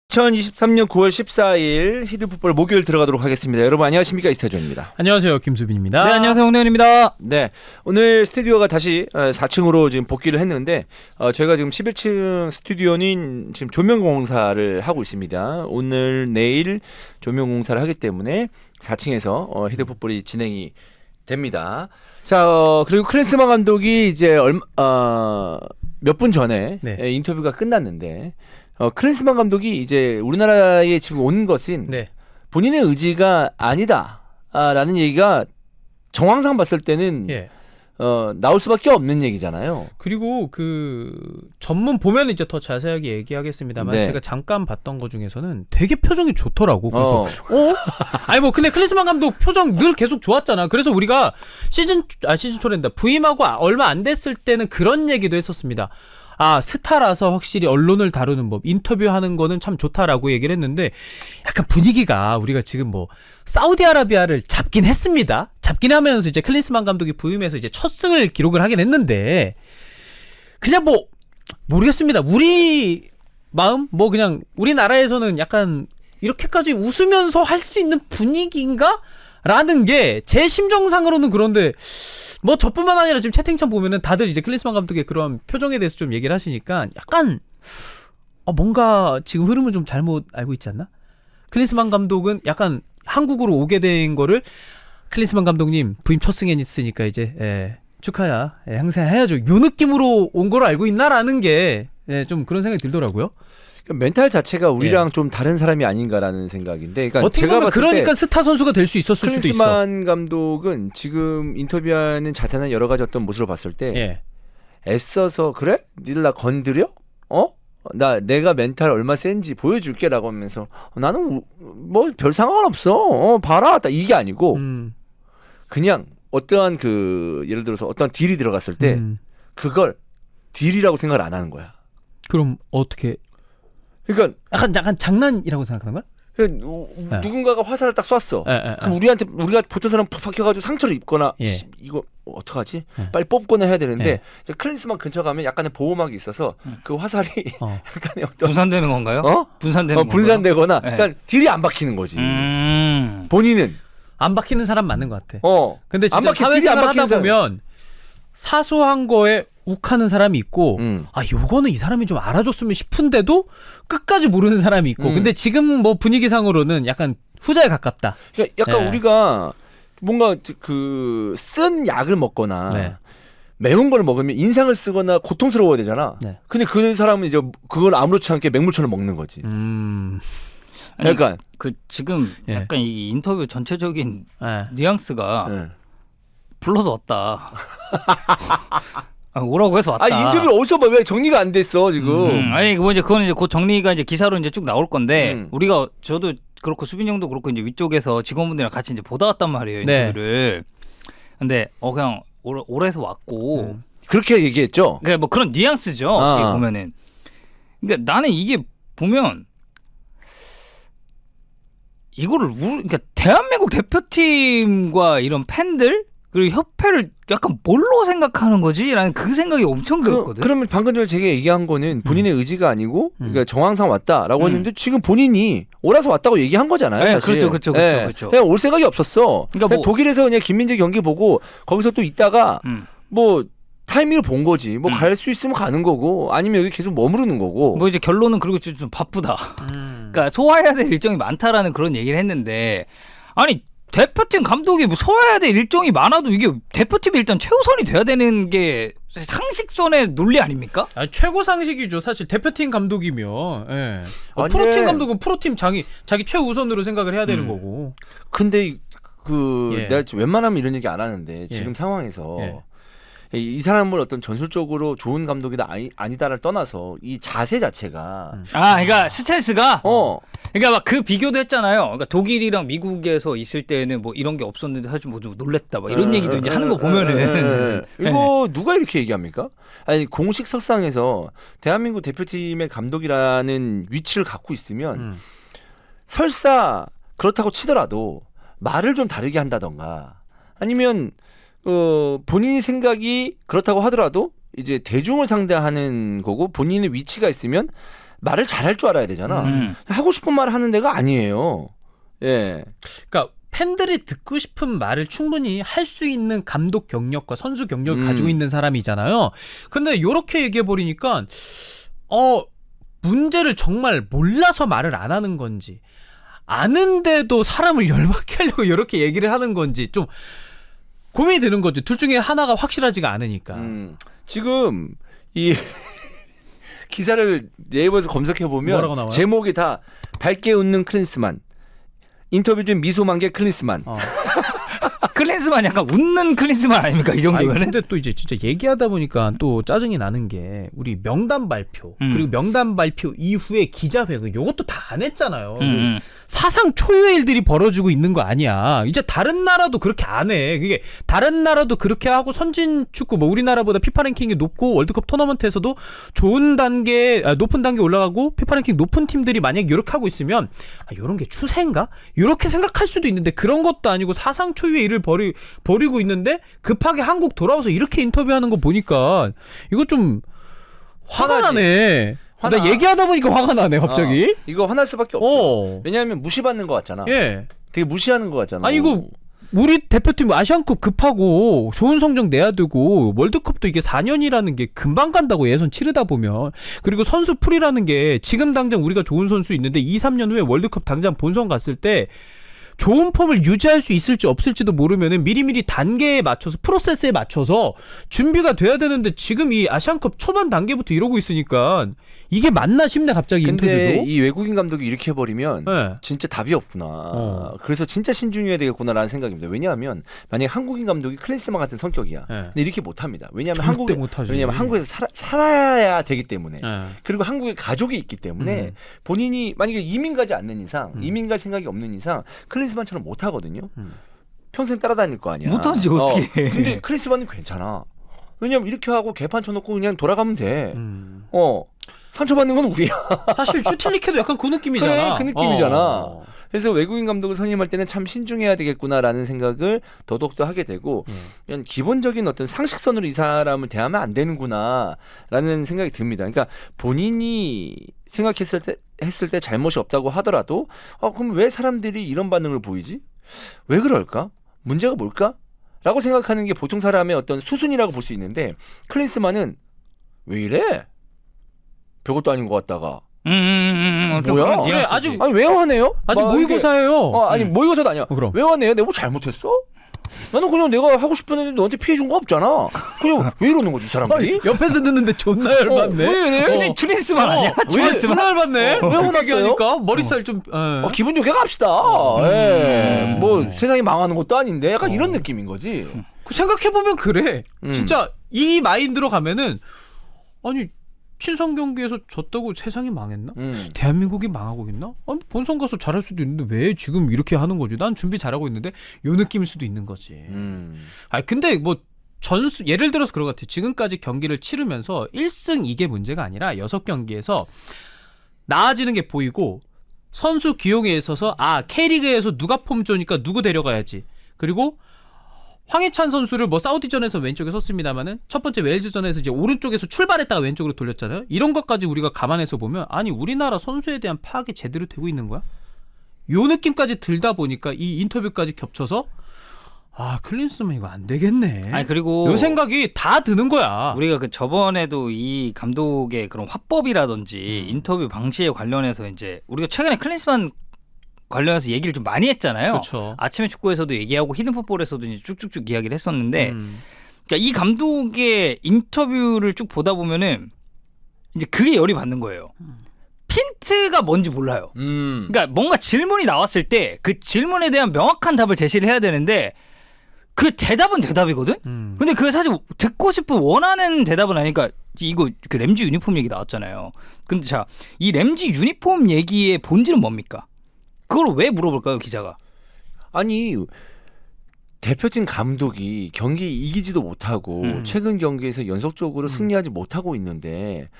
(2023년 9월 14일) 히든풋볼 목요일 들어가도록 하겠습니다. 여러분 안녕하십니까, 이스타존입니다. 안녕하세요, 김수빈입니다. 네, 안녕하세요, 홍대현입니다. 네, 오늘 스튜디오가 다시 4층으로 지금 복귀를 했는데 저희가 지금 11층 스튜디오는 지금 조명 공사를 하고 있습니다. 오늘 내일 조명 공사를 하기 때문에 4층에서 히든풋볼이 진행이 됩니다. 자, 그리고 클린스만 감독이 이제 몇 분 전에 인터뷰가 끝났는데 클린스만 감독이 이제 우리나라에 지금 온 것은 본인의 의지가 아니다라는 얘기가 정황상 봤을 때는 나올 수밖에 없는 얘기잖아요. 그리고 그 전문 보면 이제 더 자세하게 얘기하겠습니다만 제가 잠깐 봤던 것 중에서는 되게 표정이 좋더라고. 그래서 아니 뭐 근데 클린스만 감독 표정 늘 계속 좋았잖아. 그래서 우리가 시즌 초랜다 부임하고 얼마 안 됐을 때는 그런 얘기도 했었습니다. 스타라서 확실히 언론을 다루는 법, 인터뷰하는 거는 참 좋다라고 얘기를 했는데 약간 분위기가 우리가 지금 뭐 사우디아라비아를 잡긴 했습니다. 잡긴 하면서 이제 클린스만 감독이 부임해서 이제 첫 승을 기록을 하긴 했는데 그냥 뭐 모르겠습니다. 우리 마음 뭐 그냥 우리나라에서는 약간 이렇게까지 웃으면서 할 수 있는 분위기인가? 라는 게 제 심정상으로는 그런데 뭐 저뿐만 아니라 지금 채팅창 보면은 다들 이제 클린스만 감독의 그런 표정에 대해서 좀 얘기를 하시니까 약간 뭔가 지금 흐름을 좀 잘못 알고 있지 않나? 클린스만 감독은 약간 한국으로 오게 된 거를 클린스만 감독님 부임 첫 승했으니까 이제 축하야 항상 해야죠. 요 느낌으로 온 걸 알고 있나라는 게 좀 그런 생각이 들더라고요. 멘탈 자체가 우리랑 좀 다른 사람이 아닌가라는 생각인데, 그러니까 어떻게 보면 그러니까 스타 선수가 될 수 있었을 수도 있어. 클린스만 감독은 지금 인터뷰하는 자세나 여러 가지 어떤 모습을 봤을 때 애써서 그래? 니들 나 건드려? 내가 멘탈 얼마 센지 보여줄게라고 하면서 나는 뭐 별 상관없어. 봐라. 이게 아니고 그냥 어떠한 그 예를 들어서 어떠한 딜이 들어갔을 때 그걸 딜이라고 생각을 안 하는 거야. 그럼 어떻게? 그러니까 약간 장난이라고 생각하는 거야? 누군가가 화살을 딱 쐈어. 그럼 우리가 보통 사람 팍 박혀가지고 상처를 입거나 이거 어떡하지? 빨리 뽑거나 해야 되는데 이제 클린스만 근처 가면 약간의 보호막이 있어서 그 화살이 약간의 어떤 분산되는 건가요? 분산되거나 그러니까 딜이 안 박히는 거지. 본인은 안 박히는 사람 맞는 것 같아. 근데 진짜 박히, 사회생활 하다 보면 사소한 거에 욱하는 사람이 있고 요거는 이 사람이 좀 알아줬으면 싶은데도 끝까지 모르는 사람이 있고 근데 지금 뭐 분위기상으로는 약간 후자에 가깝다. 그러니까 약간 우리가 뭔가 그 쓴 약을 먹거나 매운 걸 먹으면 인상을 쓰거나 고통스러워야 되잖아. 근데 그 사람은 이제 그걸 아무렇지 않게 맹물처럼 먹는 거지. 약간 그 지금 약간 이 인터뷰 전체적인 뉘앙스가 불러서 왔다. 오라고 해서 왔다. 인터뷰를 어디서 봐? 왜 정리가 안 됐어 지금? 아니 뭐 이제 그건 이제 곧 정리가 이제 기사로 이제 쭉 나올 건데 우리가 저도 그렇고 수빈 형도 그렇고 이제 위쪽에서 직원분들이랑 같이 이제 보다 왔단 말이에요 인터뷰를. 근데 그냥 오래서 왔고 그렇게 얘기했죠. 그러니까 뭐 그런 뉘앙스죠. 어떻게 보면은. 그러니까 나는 이게 보면 이거를 그러니까 대한민국 대표팀과 이런 팬들 그리고 협회를 약간 뭘로 생각하는 거지? 라는 그 생각이 엄청 들었거든. 그러면 방금 전에 제가 얘기한 거는 본인의 의지가 아니고 그러니까 정황상 왔다라고 했는데 지금 본인이 오라서 왔다고 얘기한 거잖아요. 사실. 그렇죠. 그냥 올 생각이 없었어. 그러니까 뭐, 독일에서 그냥 김민재 경기 보고 거기서 또 있다가 뭐 타이밍을 본 거지. 뭐 갈 수 있으면 가는 거고 아니면 여기 계속 머무르는 거고. 뭐 이제 결론은 그리고 좀 바쁘다. 그러니까 소화해야 될 일정이 많다라는 그런 얘기를 했는데 아니 대표팀 감독이 뭐 소화해야 될 일정이 많아도 이게 대표팀이 일단 최우선이 돼야 되는 게 상식선의 논리 아닙니까? 최고 상식이죠. 사실 대표팀 감독이면 프로팀 감독은 프로팀 자기 최우선으로 생각을 해야 되는 거고. 근데 내가 웬만하면 이런 얘기 안 하는데 지금 상황에서 이 사람을 어떤 전술적으로 좋은 감독이다 아니다를 떠나서 이 자세 자체가 그러니까 스탠스가 그러니까 막 그 비교도 했잖아요. 그러니까 독일이랑 미국에서 있을 때는 뭐 이런 게 없었는데 사실 뭐 좀 놀랬다 막 이런 얘기도 이제 하는 거 보면은 이거 누가 이렇게 얘기합니까? 아니 공식 석상에서 대한민국 대표팀의 감독이라는 위치를 갖고 있으면 설사 그렇다고 치더라도 말을 좀 다르게 한다던가 아니면 본인의 생각이 그렇다고 하더라도 이제 대중을 상대하는 거고 본인의 위치가 있으면 말을 잘할 줄 알아야 되잖아. 하고 싶은 말 하는 데가 아니에요. 예. 그러니까 팬들이 듣고 싶은 말을 충분히 할 수 있는 감독 경력과 선수 경력을 가지고 있는 사람이잖아요. 근데 이렇게 얘기해 버리니까 문제를 정말 몰라서 말을 안 하는 건지 아는데도 사람을 열받게 하려고 이렇게 얘기를 하는 건지 좀 고민이 되는 거죠. 둘 중에 하나가 확실하지가 않으니까. 지금 이 기사를 네이버에서 검색해 보면 뭐라고 나와요? 제목이 다 밝게 웃는 클린스만, 인터뷰 중 미소만개 클린스만. 클린스만 약간 웃는 클린스만 아닙니까 이 정도면? 아니, 근데 또 이제 진짜 얘기하다 보니까 또 짜증이 나는 게 우리 명단 발표 그리고 명단 발표 이후에 기자회견 요것도 다 안 했잖아요. 사상 초유의 일들이 벌어지고 있는 거 아니야. 이제 다른 나라도 그렇게 안 해. 그게 다른 나라도 그렇게 하고 선진 축구 뭐 우리나라보다 피파 랭킹이 높고 월드컵 토너먼트에서도 좋은 단계 높은 단계 올라가고 피파 랭킹 높은 팀들이 만약 이렇게 하고 있으면 이런 게 추세인가? 이렇게 생각할 수도 있는데 그런 것도 아니고 사상 초유의 일을 벌이고 있는데 급하게 한국 돌아와서 이렇게 인터뷰하는 거 보니까 이거 좀 화가 화나지. 나네. 화나. 나 얘기하다 보니까 화가 나네 갑자기. 이거 화날 수밖에 없죠. 왜냐하면 무시받는 것 같잖아. 예. 되게 무시하는 것 같잖아. 아니 이거 우리 대표팀 아시안컵 급하고 좋은 성적 내야 되고 월드컵도 이게 4년이라는 게 금방 간다고 예선 치르다 보면. 그리고 선수 풀이라는 게 지금 당장 우리가 좋은 선수 있는데 2, 3년 후에 월드컵 당장 본선 갔을 때 좋은 폼을 유지할 수 있을지 없을지도 모르면은 미리미리 단계에 맞춰서 프로세스에 맞춰서 준비가 돼야 되는데 지금 이 아시안컵 초반 단계부터 이러고 있으니까 이게 맞나 싶네 갑자기 근데 인터뷰도. 이 외국인 감독이 이렇게 해버리면 네. 진짜 답이 없구나. 그래서 진짜 신중해야 되겠구나라는 생각입니다. 왜냐하면 만약에 한국인 감독이 클린스만 같은 성격이야. 네. 근데 이렇게 못합니다. 왜냐하면 절대 못하지. 왜냐하면 한국에서 살아야 되기 때문에. 네. 그리고 한국에 가족이 있기 때문에 본인이 만약에 이민 가지 않는 이상, 이민 갈 생각이 없는 이상 클린스만처럼 못하거든요. 평생 따라다닐 거 아니야. 못하지 어떻게. 근데 클린스만은 괜찮아. 왜냐면 이렇게 하고 개판 쳐놓고 그냥 돌아가면 돼. 상처받는 건 우리야. 사실 슈틸리케도 약간 그 느낌이잖아. 그래, 그 느낌이잖아. 그래서 외국인 감독을 선임할 때는 참 신중해야 되겠구나라는 생각을 더더욱더 하게 되고 그냥 기본적인 어떤 상식선으로 이 사람을 대하면 안 되는구나라는 생각이 듭니다. 그러니까 본인이 생각했을 때 잘못이 없다고 하더라도 그럼 왜 사람들이 이런 반응을 보이지? 왜 그럴까? 문제가 뭘까? 라고 생각하는 게 보통 사람의 어떤 수순이라고 볼 수 있는데 클린스만은 왜 이래? 별것도 아닌 것 같다가 뭐야? 그래, 아직 아니 왜 화내요? 아직 모의고사예요. 아니 모의고사도 아니야. 그럼. 왜 화내요? 내가 뭐 잘못했어? 나는 그냥 내가 하고 싶었는데 너한테 피해 준 거 없잖아. 그냥 왜 이러는 거지 이 사람들이? 옆에서 듣는데 존나 열받네. 왜 이래? 트랜스만 아니야? 왜 존나 열받네? 왜 화났어요? 얘기하니까 머리살 좀. 기분 좋게 갑시다. 뭐 세상이 망하는 것도 아닌데 약간 이런 느낌인 거지. 생각해보면 그래. 진짜 이 마인드로 가면은 아니 친선 경기에서 졌다고 세상이 망했나? 대한민국이 망하고 있나? 아니, 본선 가서 잘할 수도 있는데 왜 지금 이렇게 하는 거지? 난 준비 잘하고 있는데 요 느낌일 수도 있는 거지. 아니 근데 뭐 전수 예를 들어서 그런 것 같아. 지금까지 경기를 치르면서 1승 2개 문제가 아니라 6경기에서 나아지는 게 보이고 선수 기용에 있어서 K리그에서 누가 폼 좋으니까 누구 데려가야지. 그리고 황희찬 선수를 뭐 사우디전에서 왼쪽에 섰습니다만은 첫 번째 웨일즈전에서 이제 오른쪽에서 출발했다가 왼쪽으로 돌렸잖아요. 이런 것까지 우리가 감안해서 보면 아니 우리나라 선수에 대한 파악이 제대로 되고 있는 거야? 요 느낌까지 들다 보니까 이 인터뷰까지 겹쳐서 클린스만 이거 안 되겠네. 아니 그리고 요 생각이 다 드는 거야. 우리가 그 저번에도 이 감독의 그런 화법이라든지 인터뷰 방식에 관련해서 이제 우리가 최근에 클린스만 관련해서 얘기를 좀 많이 했잖아요. 그쵸. 아침에 축구에서도 얘기하고 히든풋볼에서도 이제 쭉쭉쭉 이야기를 했었는데, 그러니까 이 감독의 인터뷰를 쭉 보다 보면은 이제 그게 열이 받는 거예요. 핀트가 뭔지 몰라요. 그러니까 뭔가 질문이 나왔을 때 그 질문에 대한 명확한 답을 제시를 해야 되는데 그 대답은 대답이거든. 근데 그게 사실 듣고 싶은 원하는 대답은 아니니까 이거 그 램지 유니폼 얘기 나왔잖아요. 근데 자, 이 램지 유니폼 얘기의 본질은 뭡니까? 그걸 왜 물어볼까요, 기자가? 아니 대표팀 감독이 경기 이기지도 못하고 최근 경기에서 연속적으로 승리하지 못하고 있는데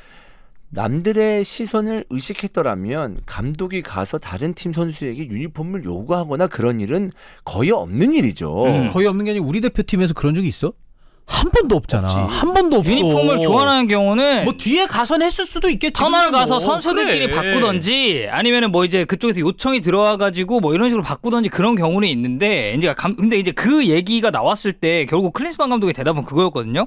남들의 시선을 의식했더라면 감독이 가서 다른 팀 선수에게 유니폼을 요구하거나 그런 일은 거의 없는 일이죠. 거의 없는 게 아니고 우리 대표팀에서 그런 적이 있어? 한 번도 없잖아. 없지. 한 번도 없어. 유니폼을 교환하는 경우는 뭐 뒤에 가서는 했을 수도 있겠지. 터널 가서 뭐. 선수들끼리 그래. 바꾸던지 아니면은 뭐 이제 그쪽에서 요청이 들어와가지고 뭐 이런 식으로 바꾸던지 그런 경우는 있는데 이제 근데 이제 그 얘기가 나왔을 때 결국 클린스만 감독의 대답은 그거였거든요.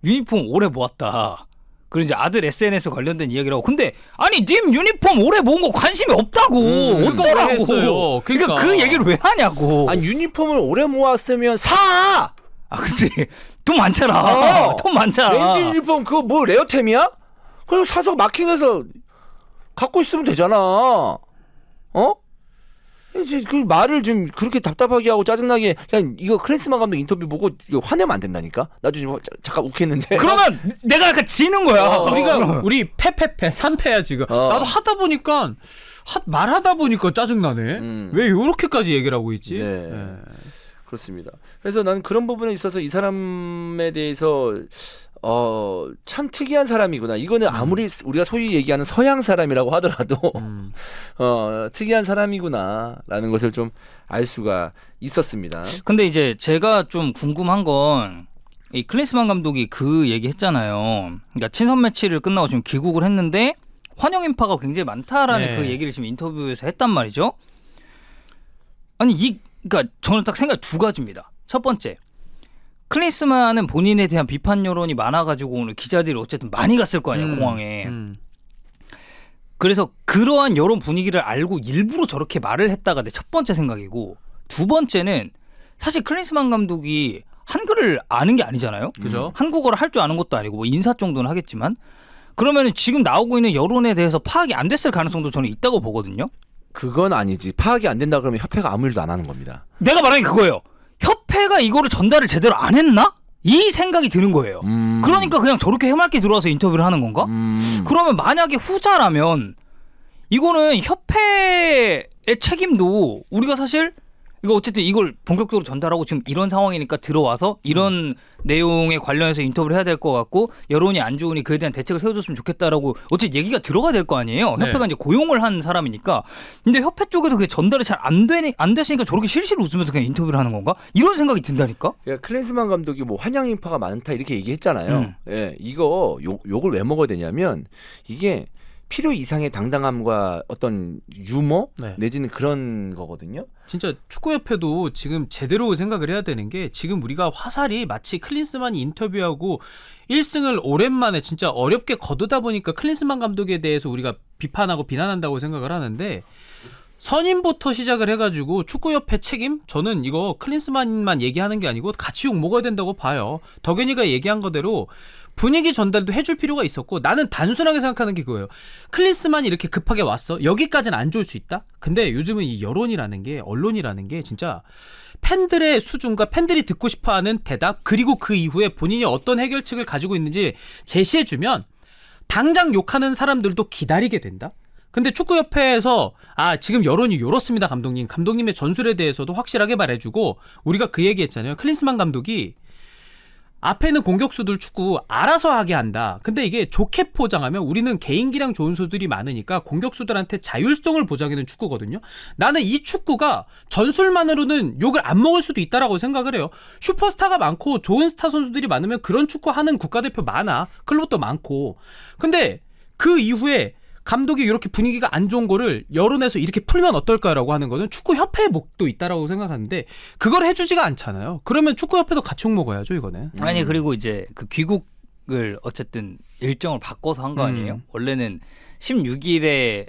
유니폼 오래 모았다. 그리고 이제 아들 SNS 관련된 이야기라고. 근데 아니 님 유니폼 오래 모은 거 관심이 없다고. 그러니까 왜 어쩌라고. 했어요? 그러니까 그 얘기를 왜 하냐고. 아니 유니폼을 오래 모았으면 사. 아 그치. 돈 많잖아. 돈 많잖아. 렌즈 유니폼 그거 뭐 레어템이야? 그럼 사서 마킹해서 갖고 있으면 되잖아. 어? 이제 그 말을 좀 그렇게 답답하게 하고 짜증나게 그냥 이거 클린스만 감독 인터뷰 보고 이거 화내면 안 된다니까. 나도 지금 잠깐 욱했는데. 그러면 내가 약간 지는 거야. 우리 패패패 3패야 지금. 나도 하다 보니까 말하다 보니까 짜증나네. 왜 이렇게까지 얘기를 하고 있지? 네. 그렇습니다. 그래서 난 그런 부분에 있어서 이 사람에 대해서 참 특이한 사람이구나. 이거는 아무리 우리가 소위 얘기하는 서양 사람이라고 하더라도 특이한 사람이구나라는 것을 좀 알 수가 있었습니다. 근데 이제 제가 좀 궁금한 건 이 클린스만 감독이 그 얘기 했잖아요. 그러니까 친선 매치를 끝나고 지금 귀국을 했는데 환영 인파가 굉장히 많다라는 네. 그 얘기를 지금 인터뷰에서 했단 말이죠. 아니 그러니까 저는 딱 생각 두 가지입니다. 첫 번째, 클린스만은 본인에 대한 비판 여론이 많아가지고 오늘 기자들이 어쨌든 많이 갔을 거 아니에요, 공항에. 그래서 그러한 여론 분위기를 알고 일부러 저렇게 말을 했다가 내 첫 번째 생각이고, 두 번째는 사실 클린스만 감독이 한글을 아는 게 아니잖아요. 그죠? 한국어를 할 줄 아는 것도 아니고 뭐 인사 정도는 하겠지만 그러면 지금 나오고 있는 여론에 대해서 파악이 안 됐을 가능성도 저는 있다고 보거든요. 그건 아니지. 파악이 안 된다 그러면 협회가 아무 일도 안 하는 겁니다. 내가 말하는 게 그거예요. 협회가 이거를 전달을 제대로 안 했나? 이 생각이 드는 거예요. 그러니까 그냥 저렇게 해맑게 들어와서 인터뷰를 하는 건가? 그러면 만약에 후자라면 이거는 협회의 책임도 우리가 사실 이거 어쨌든 이걸 본격적으로 전달하고 지금 이런 상황이니까 들어와서 이런 내용에 관련해서 인터뷰를 해야 될 것 같고 여론이 안 좋으니 그에 대한 대책을 세워줬으면 좋겠다라고 어쨌든 얘기가 들어가야 될 거 아니에요. 네. 협회가 이제 고용을 한 사람이니까. 근데 협회 쪽에서 그게 전달이 잘 안 됐으니까 저렇게 실실 웃으면서 그냥 인터뷰를 하는 건가? 이런 생각이 든다니까. 그러니까 클린스만 감독이 뭐 환영 인파가 많다 이렇게 얘기했잖아요. 예, 이거 욕을 왜 먹어야 되냐면 이게 필요 이상의 당당함과 어떤 유머 네. 내지는 그런 거거든요. 진짜 축구협회도 지금 제대로 생각을 해야 되는 게 지금 우리가 화살이 마치 클린스만이 인터뷰하고 1승을 오랜만에 진짜 어렵게 거두다 보니까 클린스만 감독에 대해서 우리가 비판하고 비난한다고 생각을 하는데 선임부터 시작을 해가지고 축구협회 책임? 저는 이거 클린스만만 얘기하는 게 아니고 같이 욕 먹어야 된다고 봐요. 덕현이가 얘기한 거대로 분위기 전달도 해줄 필요가 있었고 나는 단순하게 생각하는 게 그거예요. 클린스만이 이렇게 급하게 왔어. 여기까지는 안 좋을 수 있다. 근데 요즘은 이 여론이라는 게 언론이라는 게 진짜 팬들의 수준과 팬들이 듣고 싶어하는 대답 그리고 그 이후에 본인이 어떤 해결책을 가지고 있는지 제시해주면 당장 욕하는 사람들도 기다리게 된다. 근데 축구협회에서 지금 여론이 요렇습니다 감독님의 전술에 대해서도 확실하게 말해주고 우리가 그 얘기했잖아요. 클린스만 감독이 앞에는 공격수들 축구 알아서 하게 한다. 근데 이게 좋게 포장하면 우리는 개인기량 좋은 수들이 많으니까 공격수들한테 자율성을 보장하는 축구거든요. 나는 이 축구가 전술만으로는 욕을 안 먹을 수도 있다라고 생각을 해요. 슈퍼스타가 많고 좋은 스타 선수들이 많으면 그런 축구하는 국가대표 많아. 클럽도 많고. 근데 그 이후에 감독이 이렇게 분위기가 안 좋은 거를 여론에서 이렇게 풀면 어떨까라고 하는 거는 축구협회의 목도 있다라고 생각하는데 그걸 해주지가 않잖아요. 그러면 축구협회도 같이 욕 먹어야죠 이거는. 아니 그리고 이제 그 귀국을 어쨌든 일정을 바꿔서 한 거 아니에요? 원래는 16일에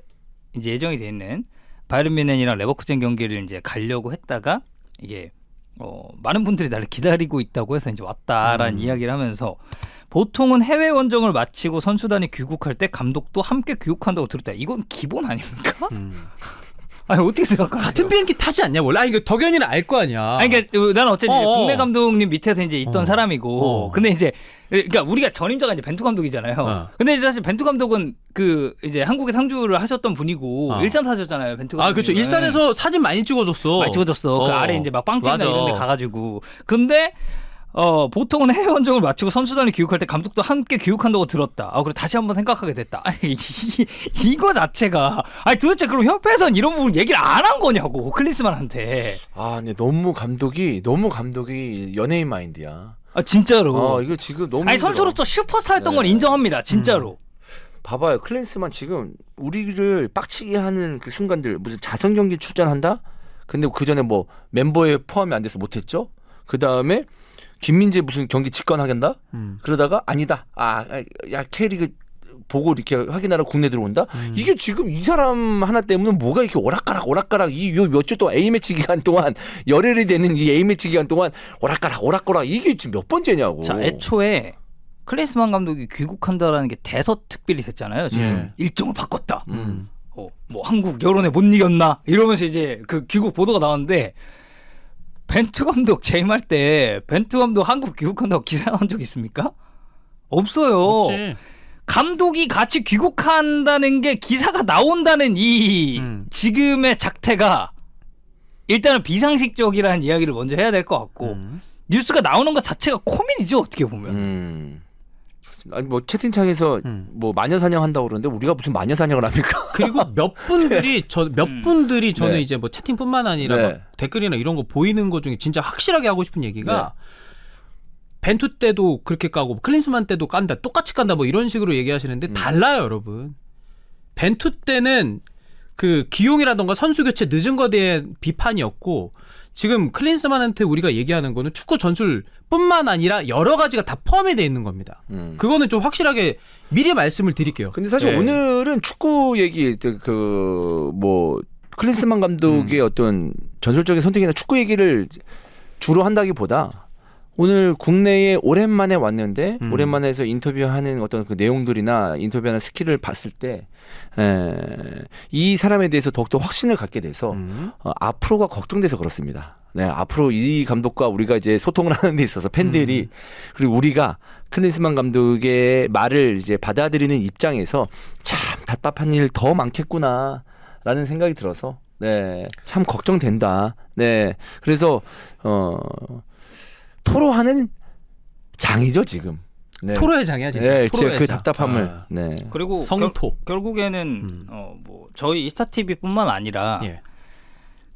이제 예정이 돼 있는 바이에른 뮌헨이랑 레버쿠젠 경기를 이제 가려고 했다가 이게 많은 분들이 나를 기다리고 있다고 해서 이제 왔다라는 이야기를 하면서 보통은 해외 원정을 마치고 선수단이 귀국할 때 감독도 함께 귀국한다고 들었다. 이건 기본 아닙니까? 아니 어떻게 생각하세요? 같은 비행기 타지 않냐 원래? 이거 덕현이는 알 거 아니야. 아니 그러니까 나는 어쨌든 이제 국내 감독님 밑에서 이제 있던 사람이고, 근데 이제 그러니까 우리가 전임자가 이제 벤투 감독이잖아요. 근데 이제 사실 벤투 감독은 그 이제 한국에 상주를 하셨던 분이고 일산 사셨잖아요. 벤투 감독. 그렇죠. 일산에서 사진 많이 찍어줬어. 많이 찍어줬어. 그 아래 이제 막 빵집이나 맞아. 이런 데 가가지고. 근데 보통은 해외 원정을 마치고 선수단이 귀국할 때 감독도 함께 귀국한다고 들었다. 그리고 다시 한번 생각하게 됐다. 아니 이거 자체가 도대체 그럼 협회에선 이런 부분 얘기를 안 한 거냐고 클린스만한테. 근데 너무 감독이 연예인 마인드야. 아 진짜로. 이거 지금 너무 아니 힘들어. 선수로서 슈퍼스타였던 건 인정합니다. 진짜로. 봐봐요. 클린스만 지금 우리를 빡치게 하는 그 순간들 무슨 자선 경기 출전한다? 근데 그 전에 뭐 멤버에 포함이 안 돼서 못했죠. 그 다음에 김민재 무슨 경기 직관하겠다? 그러다가 아니다. 야 K리그 보고 이렇게 확인하러 국내 들어온다. 이게 지금 이 사람 하나 때문에 뭐가 이렇게 오락가락 이 몇 주 동안 A 매치 기간 동안 열흘이 되는 이 A 매치 기간 동안 오락가락 이게 지금 몇 번째냐고. 자 애초에 클린스만 감독이 귀국한다라는 게 대서특필이 됐잖아요. 지금 일정을 바꿨다. 뭐 한국 여론에 못 이겼나 이러면서 이제 그 귀국 보도가 나왔는데 벤투 감독 재임할 때 벤투 감독 한국 귀국한다고 기사 나온 적 있습니까? 없어요. 없지. 감독이 같이 귀국한다는 게 기사가 나온다는 이 지금의 작태가 일단은 비상식적이라는 이야기를 먼저 해야 될 것 같고 뉴스가 나오는 것 자체가 코미디죠 어떻게 보면. 아니 뭐 채팅창에서 뭐 마녀사냥 한다고 그러는데 우리가 무슨 마녀사냥을 합니까? 그리고 몇 분들이 저는 네. 이제 뭐 채팅뿐만 아니라 네. 막 댓글이나 이런 거 보이는 것 중에 진짜 확실하게 하고 싶은 얘기가 벤투 때도 그렇게 까고 클린스만 때도 깐다 똑같이 깐다 뭐 이런 식으로 얘기하시는데 달라요 여러분. 벤투 때는 그 기용이라던가 선수 교체 늦은 거에 대한 비판이었고 지금 클린스만한테 우리가 얘기하는 거는 축구 전술뿐만 아니라 여러 가지가 다 포함이 되어 있는 겁니다. 그거는 좀 확실하게 미리 말씀을 드릴게요. 근데 사실 네. 오늘은 축구 얘기 그 뭐 클린스만 감독의 어떤 전술적인 선택이나 축구 얘기를 주로 한다기보다 오늘 국내에 오랜만에 왔는데 오랜만에 해서 인터뷰하는 어떤 그 내용들이나 인터뷰하는 스킬을 봤을 때 이 사람에 대해서 더욱더 확신을 갖게 돼서 앞으로가 걱정돼서 그렇습니다. 네, 앞으로 이 감독과 우리가 이제 소통을 하는 데 있어서 팬들이 그리고 우리가 클린스만 감독의 말을 이제 받아들이는 입장에서 참 답답한 일 더 많겠구나라는 생각이 들어서 네, 참 걱정된다. 네, 그래서 토로하는 장이죠 지금. 네. 토로의 장이야 진짜. 네, 토로의 그 장. 답답함을. 아. 네. 그리고 성토. 결국에는 뭐 저희 이스타 TV뿐만 아니라 예.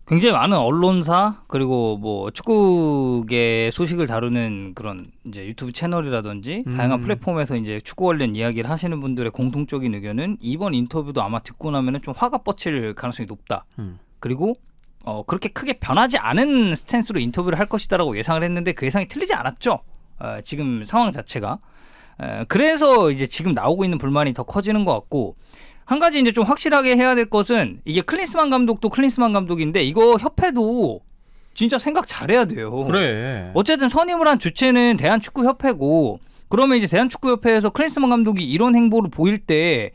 굉장히 많은 언론사 그리고 뭐 축구계 소식을 다루는 그런 이제 유튜브 채널이라든지 다양한 플랫폼에서 이제 축구 관련 이야기를 하시는 분들의 공통적인 의견은 이번 인터뷰도 아마 듣고 나면은 좀 화가 뻗칠 가능성이 높다. 그리고 그렇게 크게 변하지 않은 스탠스로 인터뷰를 할 것이다라고 예상을 했는데 그 예상이 틀리지 않았죠. 지금 상황 자체가. 그래서 이제 지금 나오고 있는 불만이 더 커지는 것 같고 한 가지 이제 좀 확실하게 해야 될 것은 이게 클린스만 감독도 클린스만 감독인데 이거 협회도 진짜 생각 잘해야 돼요. 그래. 어쨌든 선임을 한 주체는 대한축구협회고 그러면 이제 대한축구협회에서 클린스만 감독이 이런 행보를 보일 때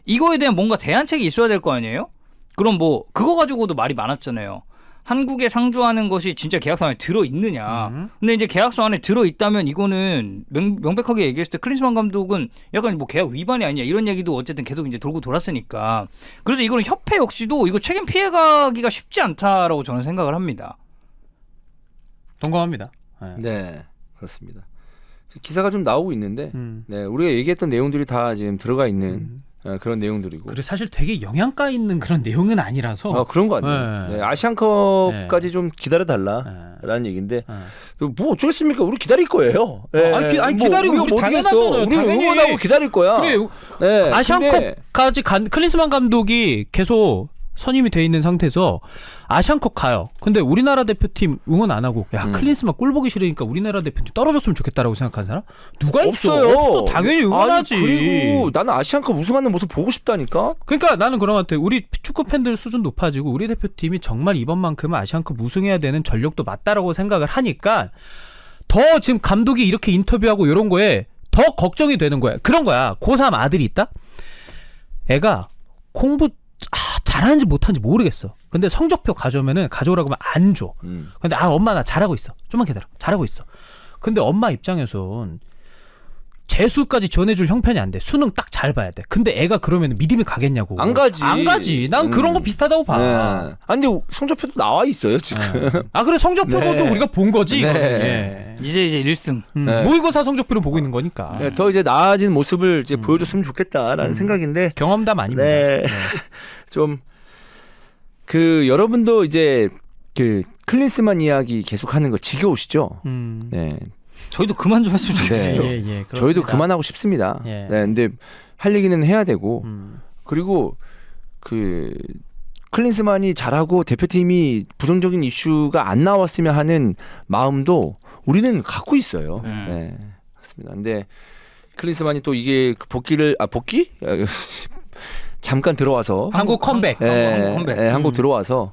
이거에 대한 뭔가 대안책이 있어야 될 거 아니에요? 그럼 뭐 그거 가지고도 말이 많았잖아요. 한국에 상주하는 것이 진짜 계약서 안에 들어있느냐. 근데 이제 계약서 안에 들어있다면 이거는 명백하게 얘기했을 때 클린스만 감독은 약간 뭐 계약 위반이 아니냐 이런 얘기도 어쨌든 계속 이제 돌고 돌았으니까. 그래서 이거는 협회 역시도 이거 책임 피해가기가 쉽지 않다라고 저는 생각을 합니다. 동감합니다. 네, 그렇습니다. 기사가 좀 나오고 있는데 네, 우리가 얘기했던 내용들이 다 지금 들어가 있는 그런 내용들이고. 그래 사실 되게 영양가 있는 그런 내용은 아니라서. 그런 거 같네요. 네, 아시안컵까지 좀 기다려달라라는 얘기인데 뭐 어쩌겠습니까? 우리 기다릴 거예요. 네. 아니 기다리고 우리 당연하잖아요. 우리 응원하고 기다릴 거야. 그래, 네, 아시안컵까지 클린스만 감독이 계속 선임이 돼 있는 상태에서 아시안컵 가요. 근데 우리나라 대표팀 응원 안 하고 야 클린스만 꼴 보기 싫으니까 우리나라 대표팀 떨어졌으면 좋겠다라고 생각하는 사람 누가 없어요. 없어. 당연히 응원하지. 아니, 그리고 나는 아시안컵 우승하는 모습 보고 싶다니까. 그러니까 나는 그런 것 같아. 우리 축구 팬들 수준 높아지고 우리 대표팀이 정말 이번만큼은 아시안컵 우승해야 되는 전력도 맞다라고 생각을 하니까 더 지금 감독이 이렇게 인터뷰하고 이런 거에 더 걱정이 되는 거야. 그런 거야. 고3 아들이 있다? 애가 공부 잘하는지 못하는지 모르겠어. 근데 성적표 가져오라고 하면 안 줘. 근데 엄마 나 잘하고 있어. 좀만 기다려. 잘하고 있어. 근데 엄마 입장에선 재수까지 전해줄 형편이 안 돼. 수능 딱 잘 봐야 돼. 근데 애가 그러면 믿음이 가겠냐고. 안 가지. 안 가지. 난 그런 거 비슷하다고 봐. 네. 아니 근데 성적표도 나와 있어요 지금. 그래 성적표도 네. 우리가 본 거지. 네. 네. 이제 1승. 네. 모의고사 성적표를 보고 있는 거니까. 네, 더 이제 나아진 모습을 이제 보여줬으면 좋겠다라는 생각인데. 경험담 아닙니다. 네. 좀 그 여러분도 이제 그 클린스만 이야기 계속하는 거 지겨우시죠? 네. 저희도 그만 좀 했으면 좋겠어요. 네. 그렇습니다. 저희도 그만하고 싶습니다. 예. 네, 근데 할 얘기는 해야 되고 그리고 그 클린스만이 잘하고 대표팀이 부정적인 이슈가 안 나왔으면 하는 마음도 우리는 갖고 있어요. 네, 맞습니다. 근데 클린스만이 또 이게 복귀? 잠깐 들어와서 한국 컴백. 한국 컴백. 한국 들어와서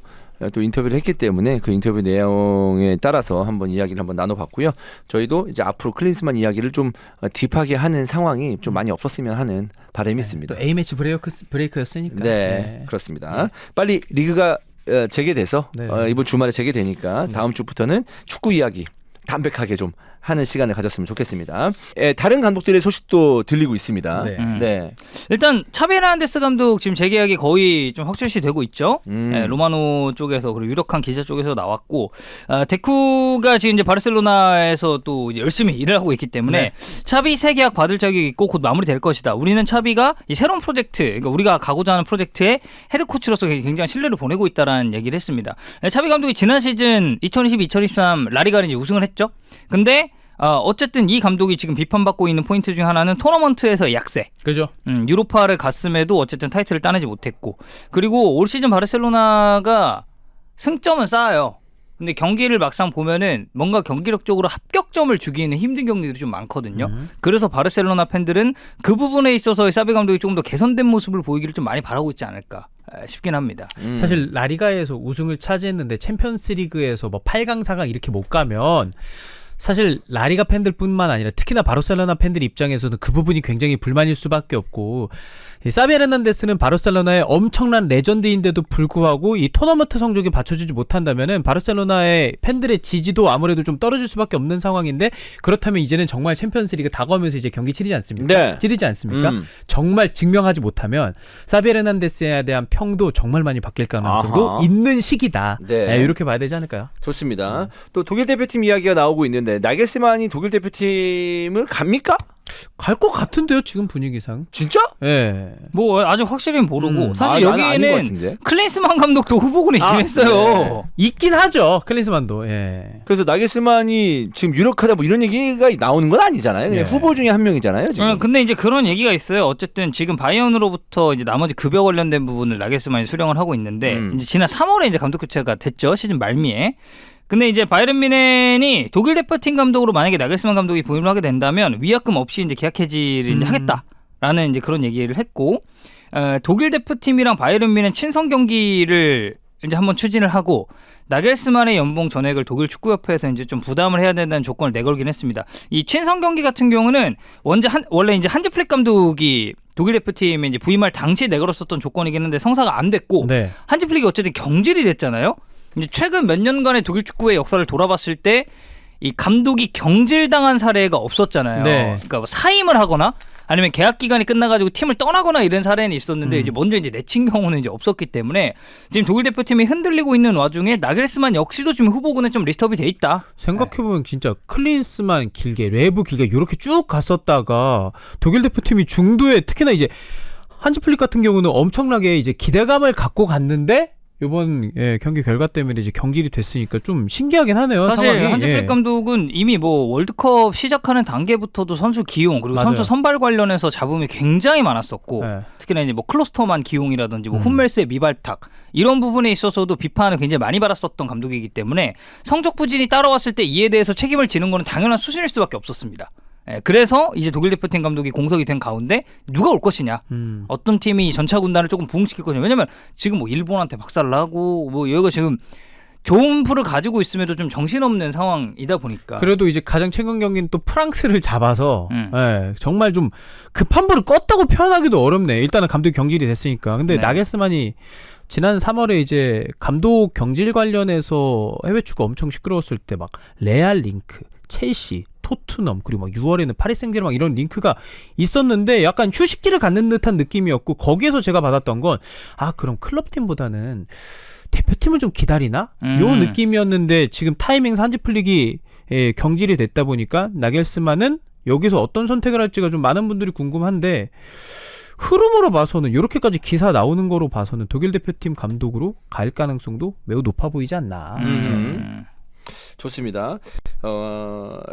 또 인터뷰를 했기 때문에 그 인터뷰 내용에 따라서 한번 이야기를 한번 나눠봤고요. 저희도 이제 앞으로 클린스만 이야기를 좀 딥하게 하는 상황이 좀 많이 없었으면 하는 바람이 있습니다. 또 A매치 브레이크였으니까. 네, 그렇습니다. 빨리 리그가 재개돼서 네. 이번 주말에 재개되니까 다음 주부터는 축구 이야기 담백하게 좀 하는 시간을 가졌으면 좋겠습니다. 다른 감독들의 소식도 들리고 있습니다. 네. 네. 일단 차비 헤르난데스 감독 지금 재계약이 거의 좀 확실시 되고 있죠. 로마노 쪽에서 그리고 유력한 기자 쪽에서 나왔고 데쿠가 지금 이제 바르셀로나에서 또 이제 열심히 일을 하고 있기 때문에 차비 새 계약 받을 자격이 있고 곧 마무리될 것이다. 우리는 차비가 이 새로운 프로젝트, 그러니까 우리가 가고자 하는 프로젝트에 헤드 코치로서 굉장히 신뢰를 보내고 있다라는 얘기를 했습니다. 차비 감독이 지난 시즌 2022-2023 라리가를 이제 우승을 했죠. 근데 어쨌든 이 감독이 지금 비판받고 있는 포인트 중 하나는 토너먼트에서의 약세. 그죠. 유로파를 갔음에도 어쨌든 타이틀을 따내지 못했고, 그리고 올 시즌 바르셀로나가 승점은 쌓아요. 근데 경기를 막상 보면은 뭔가 경기력적으로 합격점을 주기에는 힘든 경기들이 좀 많거든요. 그래서 바르셀로나 팬들은 그 부분에 있어서 사비 감독이 조금 더 개선된 모습을 보이기를 좀 많이 바라고 있지 않을까 싶긴 합니다. 사실 라리가에서 우승을 차지했는데 챔피언스리그에서 뭐 8강, 4강 이렇게 못 가면 사실 라리가 팬들뿐만 아니라 특히나 바르셀로나 팬들 입장에서는 그 부분이 굉장히 불만일 수밖에 없고, 사비 헤르난데스는 바르셀로나의 엄청난 레전드인데도 불구하고 이 토너먼트 성적이 받쳐주지 못한다면은 바르셀로나의 팬들의 지지도 아무래도 좀 떨어질 수밖에 없는 상황인데, 그렇다면 이제는 정말 챔피언스리그 다가오면서 이제 경기 치르지 않습니까? 네. 치르지 않습니까? 정말 증명하지 못하면 사비 헤르난데스에 대한 평도 정말 많이 바뀔 가능성도 아하. 있는 시기다. 네. 이렇게 봐야 되지 않을까요? 좋습니다. 또 독일 대표팀 이야기가 나오고 있는데 나겔스만이 독일 대표팀을 갑니까? 갈 것 같은데요, 지금 분위기상. 진짜? 예. 뭐 아직 확실히는 모르고 사실 나는 아닌 것 여기에는 같은데. 클린스만 감독도 후보군에 있긴 했어요. 있긴 하죠, 클린스만도. 예. 그래서 나겔스만이 지금 유력하다 뭐 이런 얘기가 나오는 건 아니잖아요. 그냥 네. 후보 중에 한 명이잖아요. 지금. 근데 이제 그런 얘기가 있어요. 어쨌든 지금 바이언으로부터 이제 나머지 급여 관련된 부분을 나겔스만이 수령을 하고 있는데 이제 지난 3월에 이제 감독 교체가 됐죠. 시즌 말미에. 근데 이제 바이에른 뮌헨이 독일 대표팀 감독으로 만약에 나겔스만 감독이 부임을 하게 된다면 위약금 없이 이제 계약 해지를 이제 하겠다라는 이제 그런 얘기를 했고, 독일 대표팀이랑 바이에른 뮌헨 친선 경기를 이제 한번 추진을 하고 나겔스만의 연봉 전액을 독일 축구협회에서 이제 좀 부담을 해야 된다는 조건을 내걸긴 했습니다. 이 친선 경기 같은 경우는 원래 이제 한지 플릭 감독이 독일 대표팀에 이제 부임할 당시 내걸었었던 조건이긴 한데 성사가 안 됐고, 네. 한지 플릭이 어쨌든 경질이 됐잖아요. 이제 최근 몇 년간의 독일 축구의 역사를 돌아봤을 때 이 감독이 경질당한 사례가 없었잖아요. 네. 그러니까 뭐 사임을 하거나 아니면 계약 기간이 끝나가지고 팀을 떠나거나 이런 사례는 있었는데 이제 먼저 이제 내친 경우는 이제 없었기 때문에 지금 독일 대표팀이 흔들리고 있는 와중에 나겔스만 역시도 지금 후보군에 좀 리스트업이 돼 있다. 생각해보면 진짜 클린스만 길게, 레브 길게 이렇게 쭉 갔었다가 독일 대표팀이 중도에 특히나 이제 한지 플릭 같은 경우는 엄청나게 이제 기대감을 갖고 갔는데 이번 경기 결과 때문에 이제 경질이 됐으니까 좀 신기하긴 하네요. 사실 상황이. 한지 플릭 감독은 이미 뭐 월드컵 시작하는 단계부터도 선수 기용 그리고 맞아요. 선수 선발 관련해서 잡음이 굉장히 많았었고 네. 특히나 이제 뭐 클로스터만 기용이라든지 뭐 훈멜스의 미발탁 이런 부분에 있어서도 비판을 굉장히 많이 받았었던 감독이기 때문에 성적 부진이 따라왔을 때 이에 대해서 책임을 지는 거는 당연한 수준일 수밖에 없었습니다. 그래서 이제 독일 대표팀 감독이 공석이 된 가운데 누가 올 것이냐, 어떤 팀이 전차 군단을 조금 부흥시킬 것이냐. 왜냐면 지금 뭐 일본한테 박살을 하고 뭐 여기가 지금 좋은 풀을 가지고 있음에도 좀 정신없는 상황이다 보니까. 그래도 이제 가장 최근 경기는 또 프랑스를 잡아서 정말 좀 급한 불을 껐다고 표현하기도 어렵네. 일단은 감독 경질이 됐으니까. 근데 네. 나겔스만이 지난 3월에 이제 감독 경질 관련해서 해외 축구 엄청 시끄러웠을 때 막 레알 링크, 첼시, 토트넘 그리고 막 6월에는 파리 생제르맹 이런 링크가 있었는데 약간 휴식기를 갖는 듯한 느낌이었고, 거기에서 제가 받았던 건 그럼 클럽팀보다는 대표팀을 좀 기다리나? 요 느낌이었는데 지금 타이밍상 한지 플릭이 경질이 됐다 보니까 나겔스만은 여기서 어떤 선택을 할지가 좀 많은 분들이 궁금한데, 흐름으로 봐서는 이렇게까지 기사 나오는 거로 봐서는 독일 대표팀 감독으로 갈 가능성도 매우 높아 보이지 않나. 좋습니다.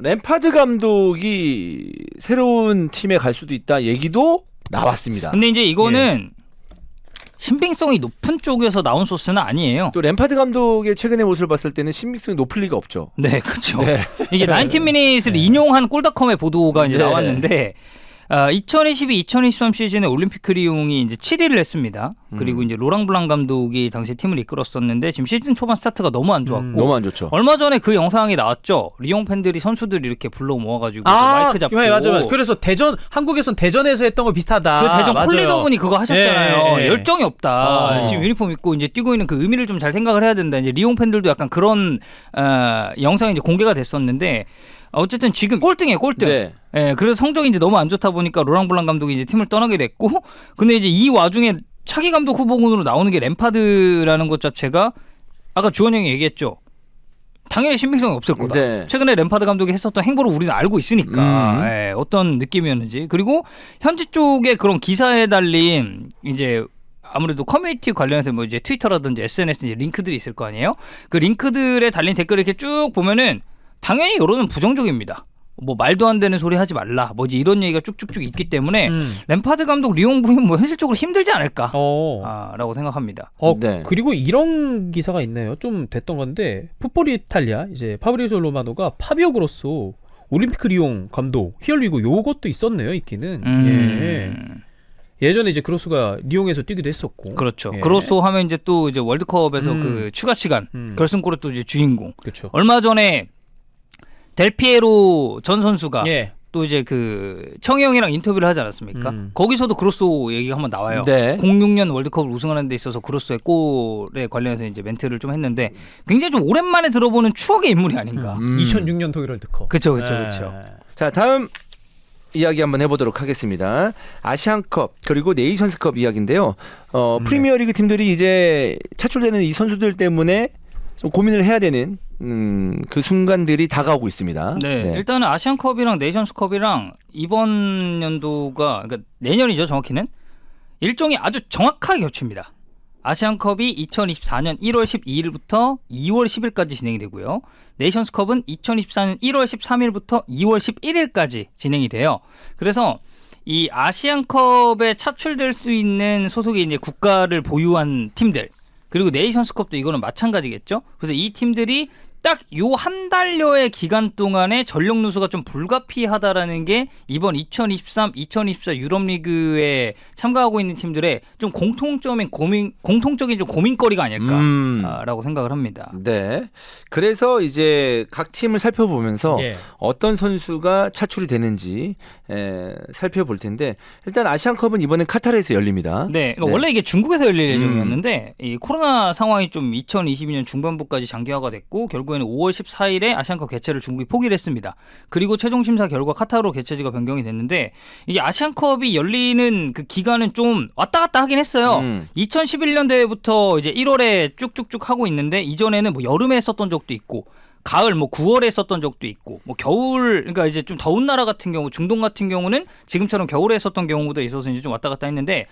램파드 감독이 새로운 팀에 갈 수도 있다 얘기도 나왔습니다. 근데 이제 이거는 신빙성이 높은 쪽에서 나온 소스는 아니에요. 또 램파드 감독의 최근의 모습을 봤을 때는 신빙성이 높을 리가 없죠. 네, 그렇죠. 네. 이게 90미닛을 인용한 골닷컴의 보도가 이제 네. 나왔는데 2022-2023 시즌에 올림픽 리옹이 이제 7위를 했습니다. 그리고 이제 로랑 블랑 감독이 당시 팀을 이끌었었는데 지금 시즌 초반 스타트가 너무 안 좋았고 너무 안 좋죠. 얼마 전에 그 영상이 나왔죠. 리옹 팬들이 선수들 이렇게 불러 모아가지고 마이크 잡고. 맞아. 그래서 한국에선 대전에서 했던 거 비슷하다. 그 대전 맞아요. 콜리더 분이 그거 하셨잖아요. 예. 열정이 없다. 지금 유니폼 입고 이제 뛰고 있는 그 의미를 좀 잘 생각을 해야 된다. 이제 리옹 팬들도 약간 그런 영상이 이제 공개가 됐었는데. 어쨌든 지금 꼴등이에요, 꼴등. 네. 예, 그래서 성적이 이제 너무 안 좋다 보니까 로랑 블랑 감독이 이제 팀을 떠나게 됐고, 근데 이제 이 와중에 차기 감독 후보군으로 나오는 게 램파드라는 것 자체가 아까 주원 형이 얘기했죠. 당연히 신빙성이 없을 거다. 네. 최근에 램파드 감독이 했었던 행보를 우리는 알고 있으니까 예, 어떤 느낌이었는지. 그리고 현지 쪽에 그런 기사에 달린 이제 아무래도 커뮤니티 관련해서 뭐 이제 트위터라든지 SNS 이제 링크들이 있을 거 아니에요. 그 링크들에 달린 댓글을 이렇게 쭉 보면은. 당연히 여론은 부정적입니다. 뭐 말도 안 되는 소리 하지 말라. 뭐지 이런 얘기가 쭉쭉쭉 있기 때문에 램파드 감독 리옹 부임 뭐 현실적으로 힘들지 않을까? 라고 생각합니다. 네. 그리고 이런 기사가 있네요. 좀 됐던 건데 풋볼 이탈리아 이제 파브리지오 로마노가 파비오 그로소 올림픽 리옹 감독 휘날리고 요것도 있었네요. 있기는. 예전에 이제 그로소가 리옹에서 뛰기도 했었고. 그렇죠. 예. 그로소 하면 이제 또 이제 월드컵에서 그 추가 시간 결승골의 또 이제 주인공. 그렇죠. 얼마 전에 델피에로 전 선수가 예. 또 이제 그 청희 형이랑 인터뷰를 하지 않았습니까? 거기서도 그로소 얘기가 한번 나와요. 네. 06년 월드컵을 우승하는 데 있어서 그로소의 골에 관련해서 이제 멘트를 좀 했는데 굉장히 좀 오랜만에 들어보는 추억의 인물이 아닌가. 2006년 독일 월드컵. 그렇죠. 자, 다음 이야기 한번 해보도록 하겠습니다. 아시안컵 그리고 네이션스컵 이야기인데요. 프리미어리그 팀들이 이제 차출되는 이 선수들 때문에 좀 고민을 해야 되는 그 순간들이 다가오고 있습니다. 네. 일단은 아시안컵이랑 네이션스컵이랑 이번 연도가 그러니까 내년이죠, 정확히는 일정이 아주 정확하게 겹칩니다. 아시안컵이 2024년 1월 12일부터 2월 10일까지 진행이 되고요. 네이션스컵은 2024년 1월 13일부터 2월 11일까지 진행이 돼요. 그래서 이 아시안컵에 차출될 수 있는 소속의 이제 국가를 보유한 팀들 그리고 네이션스컵도 이거는 마찬가지겠죠. 그래서 이 팀들이 딱 요 한 달여의 기간 동안에 전력 누수가 좀 불가피하다라는 게 이번 2023-2024 유럽리그에 참가하고 있는 팀들의 좀 공통적인 좀 고민거리가 아닐까라고 생각을 합니다. 네. 그래서 이제 각 팀을 살펴보면서 어떤 선수가 차출이 되는지 살펴볼 텐데 일단 아시안컵은 이번엔 카타르에서 열립니다. 네. 그러니까 원래 이게 중국에서 열릴 예정이었는데 이 코로나 상황이 좀 2022년 중반부까지 장기화가 됐고 결국에는 5월 14일에 아시안컵 개최를 중국이 포기를 했습니다. 그리고 최종 심사 결과 카타르로 개최지가 변경이 됐는데 이게 아시안컵이 열리는 그 기간은 좀 왔다 갔다 하긴 했어요. 2011년 대회부터 이제 1월에 쭉쭉쭉 하고 있는데 이전에는 뭐 여름에 했었던 적도 있고 가을 뭐 9월에 했었던 적도 있고 뭐 겨울 그러니까 이제 좀 더운 나라 같은 경우 중동 같은 경우는 지금처럼 겨울에 했었던 경우도 있어서 이제 좀 왔다 갔다 했는데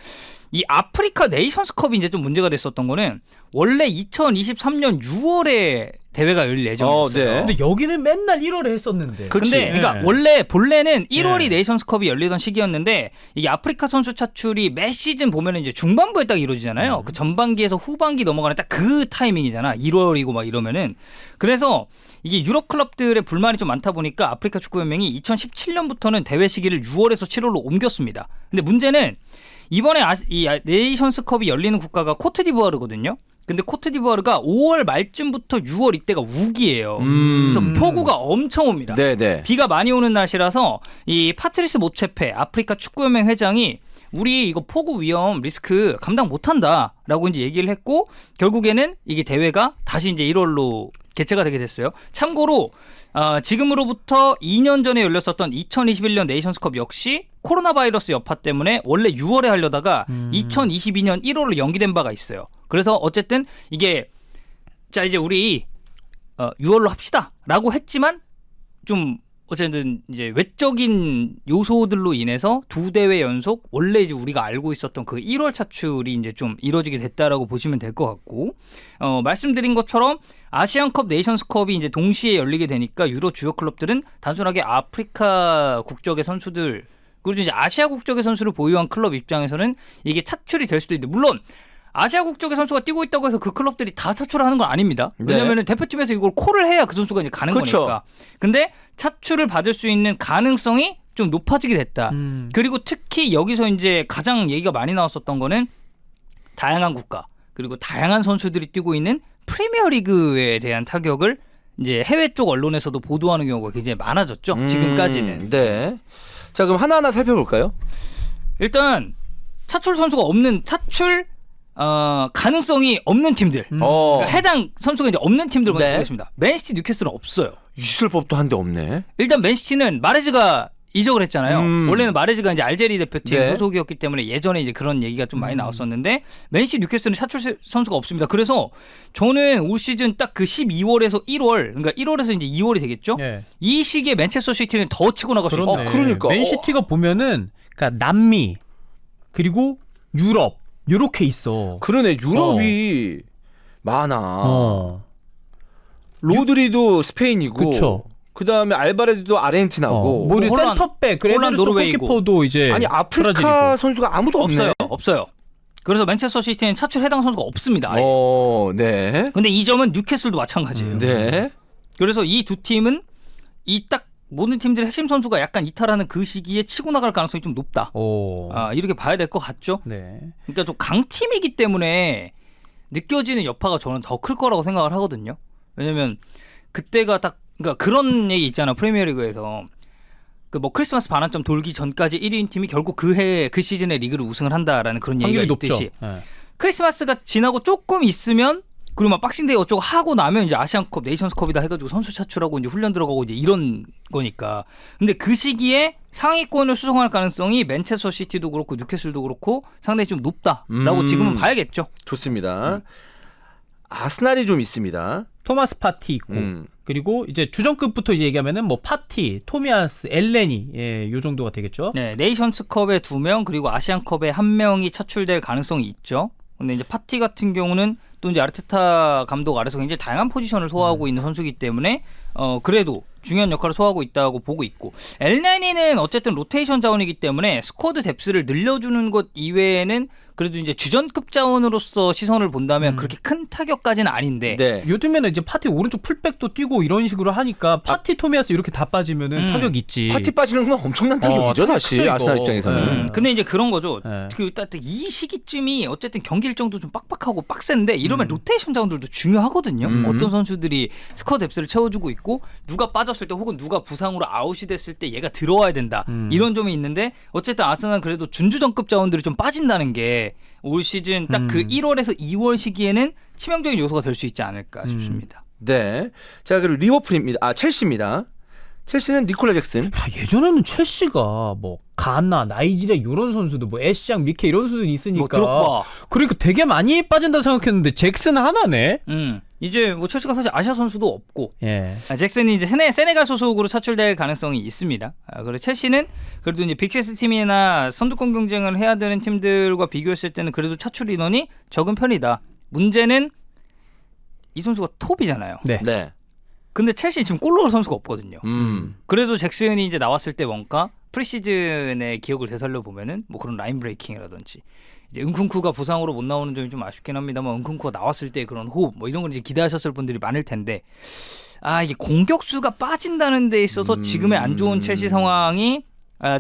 이 아프리카 네이션스컵이 이제 좀 문제가 됐었던 거는 원래 2023년 6월에 대회가 열릴 예정이었어요. 네. 근데 여기는 맨날 1월에 했었는데. 근데 그러니까 원래 본래는 1월이 네이션스컵이 열리던 시기였는데 이게 아프리카 선수 차출이 매 시즌 보면은 이제 중반부에 딱 이루어지잖아요. 그 전반기에서 후반기 넘어가는 딱 그 타이밍이잖아. 1월이고 막 이러면은 그래서 이게 유럽 클럽들의 불만이 좀 많다 보니까 아프리카 축구연맹이 2017년부터는 대회 시기를 6월에서 7월로 옮겼습니다. 근데 문제는 이번에 이 네이션스컵이 열리는 국가가 코트디부아르거든요. 근데 코트디부아르가 5월 말쯤부터 6월 이때가 우기예요. 그래서 폭우가 엄청 옵니다. 네네. 비가 많이 오는 날씨라서 이 파트리스 모체페 아프리카 축구연맹 회장이 우리 이거 폭우 위험 리스크 감당 못한다라고 이제 얘기를 했고 결국에는 이게 대회가 다시 이제 1월로 개최가 되게 됐어요. 참고로 지금으로부터 2년 전에 열렸었던 2021년 네이션스컵 역시 코로나 바이러스 여파 때문에 원래 6월에 하려다가 2022년 1월로 연기된 바가 있어요. 그래서 어쨌든 이게 자 이제 우리 6월로 합시다라고 했지만 좀 어쨌든 이제 외적인 요소들로 인해서 두 대회 연속 원래 이제 우리가 알고 있었던 그 1월 차출이 이제 좀 이루어지게 됐다라고 보시면 될 것 같고 말씀드린 것처럼 아시안컵, 네이션스컵이 이제 동시에 열리게 되니까 유로 주요 클럽들은 단순하게 아프리카 국적의 선수들 그리고 이제 아시아 국적의 선수를 보유한 클럽 입장에서는 이게 차출이 될 수도 있는데 물론 아시아 국적의 선수가 뛰고 있다고 해서 그 클럽들이 다 차출을 하는 건 아닙니다. 왜냐하면 네. 대표팀에서 이걸 콜을 해야 그 선수가 이제 가는 그쵸. 거니까. 근데 차출을 받을 수 있는 가능성이 좀 높아지게 됐다. 그리고 특히 여기서 이제 가장 얘기가 많이 나왔었던 거는 다양한 국가 그리고 다양한 선수들이 뛰고 있는 프리미어리그에 대한 타격을 이제 해외 쪽 언론에서도 보도하는 경우가 굉장히 많아졌죠. 지금까지는. 네. 자 그럼 하나하나 살펴볼까요? 일단 차출 선수가 없는 가능성이 없는 팀들. 그러니까 해당 선수가 이제 없는 팀들 먼저 네. 보겠습니다. 맨시티, 뉴캐슬은 없어요. 있을 법도 한데 없네. 일단 맨시티는 마레즈가 이적을 했잖아요. 원래는 마레즈가 이제 알제리 대표팀 네. 소속이었기 때문에 예전에 이제 그런 얘기가 좀 많이 나왔었는데 맨시티, 뉴캐슬은 차출 선수가 없습니다. 그래서 저는 올 시즌 딱 그 12월에서 1월, 그러니까 1월에서 이제 2월이 되겠죠. 예. 이 시기에 맨체스터 시티는 더 치고 나갈 수 있다. 그렇네. 그러니까. 맨시티가 보면은 그러니까 남미 그리고 유럽 요렇게 있어. 그러네. 유럽이 많아. 어. 로드리도 스페인이고 그쵸. 그다음에 알바레즈도 아르헨티나고 뭐 우리 홀란- 센터백 그래 홀란 에드르슨 노르웨이고. 골키퍼도 이제 아니 아프리카 브라질이고. 선수가 아무도 없네. 없어요. 그래서 맨체스터 시티는 차출 해당 선수가 없습니다. 아예. 네. 근데 이 점은 뉴캐슬도 마찬가지예요. 네. 그래서 이 두 팀은 이 딱 모든 팀들의 핵심 선수가 약간 이탈하는 그 시기에 치고 나갈 가능성이 좀 높다. 오. 이렇게 봐야 될 것 같죠. 네. 그러니까 좀 강팀이기 때문에 느껴지는 여파가 저는 더 클 거라고 생각을 하거든요. 왜냐면 그때가 딱 그러니까 그런 얘기 있잖아. 프리미어리그에서 그 뭐 크리스마스 반환점 돌기 전까지 1위인 팀이 결국 그 시즌에 리그를 우승을 한다라는 그런 얘기가 확률이 높죠. 있듯이 네. 크리스마스가 지나고 조금 있으면 그리고 막 박싱데이 어쩌고 하고 나면 이제 아시안컵, 네이션스컵이다 해가지고 선수 차출하고 이제 훈련 들어가고 이제 이런 거니까. 근데 그 시기에 상위권을 수성할 가능성이 맨체스터 시티도 그렇고 뉴캐슬도 그렇고 상당히 좀 높다라고 지금은 봐야겠죠. 좋습니다. 아스날이 좀 있습니다. 토마스 파티 있고 그리고 이제 주전급부터 이제 얘기하면은 뭐 파티, 토미아스, 엘레니 요 정도가 되겠죠. 네, 네이션스컵에 2명 그리고 아시안컵에 1명이 차출될 가능성이 있죠. 근데 이제 파티 같은 경우는 또 이제 아르테타 감독 아래서 굉장히 다양한 포지션을 소화하고 있는 선수이기 때문에 그래도 중요한 역할을 소화하고 있다고 보고 있고 엘네니는 어쨌든 로테이션 자원이기 때문에 스쿼드 뎁스를 늘려주는 것 이외에는 그래도 이제 주전급 자원으로서 시선을 본다면 그렇게 큰 타격까지는 아닌데 네. 요즘에는 이제 파티 오른쪽 풀백도 뛰고 이런 식으로 하니까 파티, 토미아스 이렇게 다 빠지면은 타격 있지. 파티 빠지는 건 엄청난 타격이죠, 사실. 크죠, 이거. 아스날 입장에서는. 근데 이제 그런 거죠. 네. 이 시기쯤이 어쨌든 경기 일정도 좀 빡빡하고 빡센데 이러면 로테이션 자원들도 중요하거든요. 어떤 선수들이 스쿼드 뎁스를 채워주고 있고 누가 빠졌을 때 혹은 누가 부상으로 아웃이 됐을 때 얘가 들어와야 된다. 이런 점이 있는데 어쨌든 아스날은 그래도 준주전급 자원들이 좀 빠진다는 게 올 시즌 딱 그 1월에서 2월 시기에는 치명적인 요소가 될 수 있지 않을까 싶습니다. 네. 자, 그리고 리버풀입니다. 첼시입니다. 첼시는 니콜라 잭슨. 예전에는 첼시가 뭐 가나, 나이지리아 이런 선수도 뭐 애쉬앙, 미케 이런 선수들이 있으니까 뭐 드록바. 그러니까 되게 많이 빠진다 생각했는데 잭슨 하나네. 이제 뭐 첼시가 사실 아시아 선수도 없고 예. 잭슨이 이제 세네갈 소속으로 차출될 가능성이 있습니다. 그리고 첼시는 그래도 이제 빅6 팀이나 선두권 경쟁을 해야 되는 팀들과 비교했을 때는 그래도 차출 인원이 적은 편이다. 문제는 이 선수가 톱이잖아요. 네. 네. 근데 첼시 지금 골 넣을 선수가 없거든요. 음. 그래도 잭슨이 이제 나왔을 때 뭔가 프리시즌의 기억을 되살려 보면은 뭐 그런 라인 브레이킹이라든지 이제 은쿤쿠가 부상으로 못 나오는 점이 좀 아쉽긴 합니다만 은쿤쿠가 나왔을 때 그런 호흡 뭐 이런 걸 이제 기대하셨을 분들이 많을 텐데 이게 공격수가 빠진다는 데 있어서 지금의 안 좋은 첼시 상황이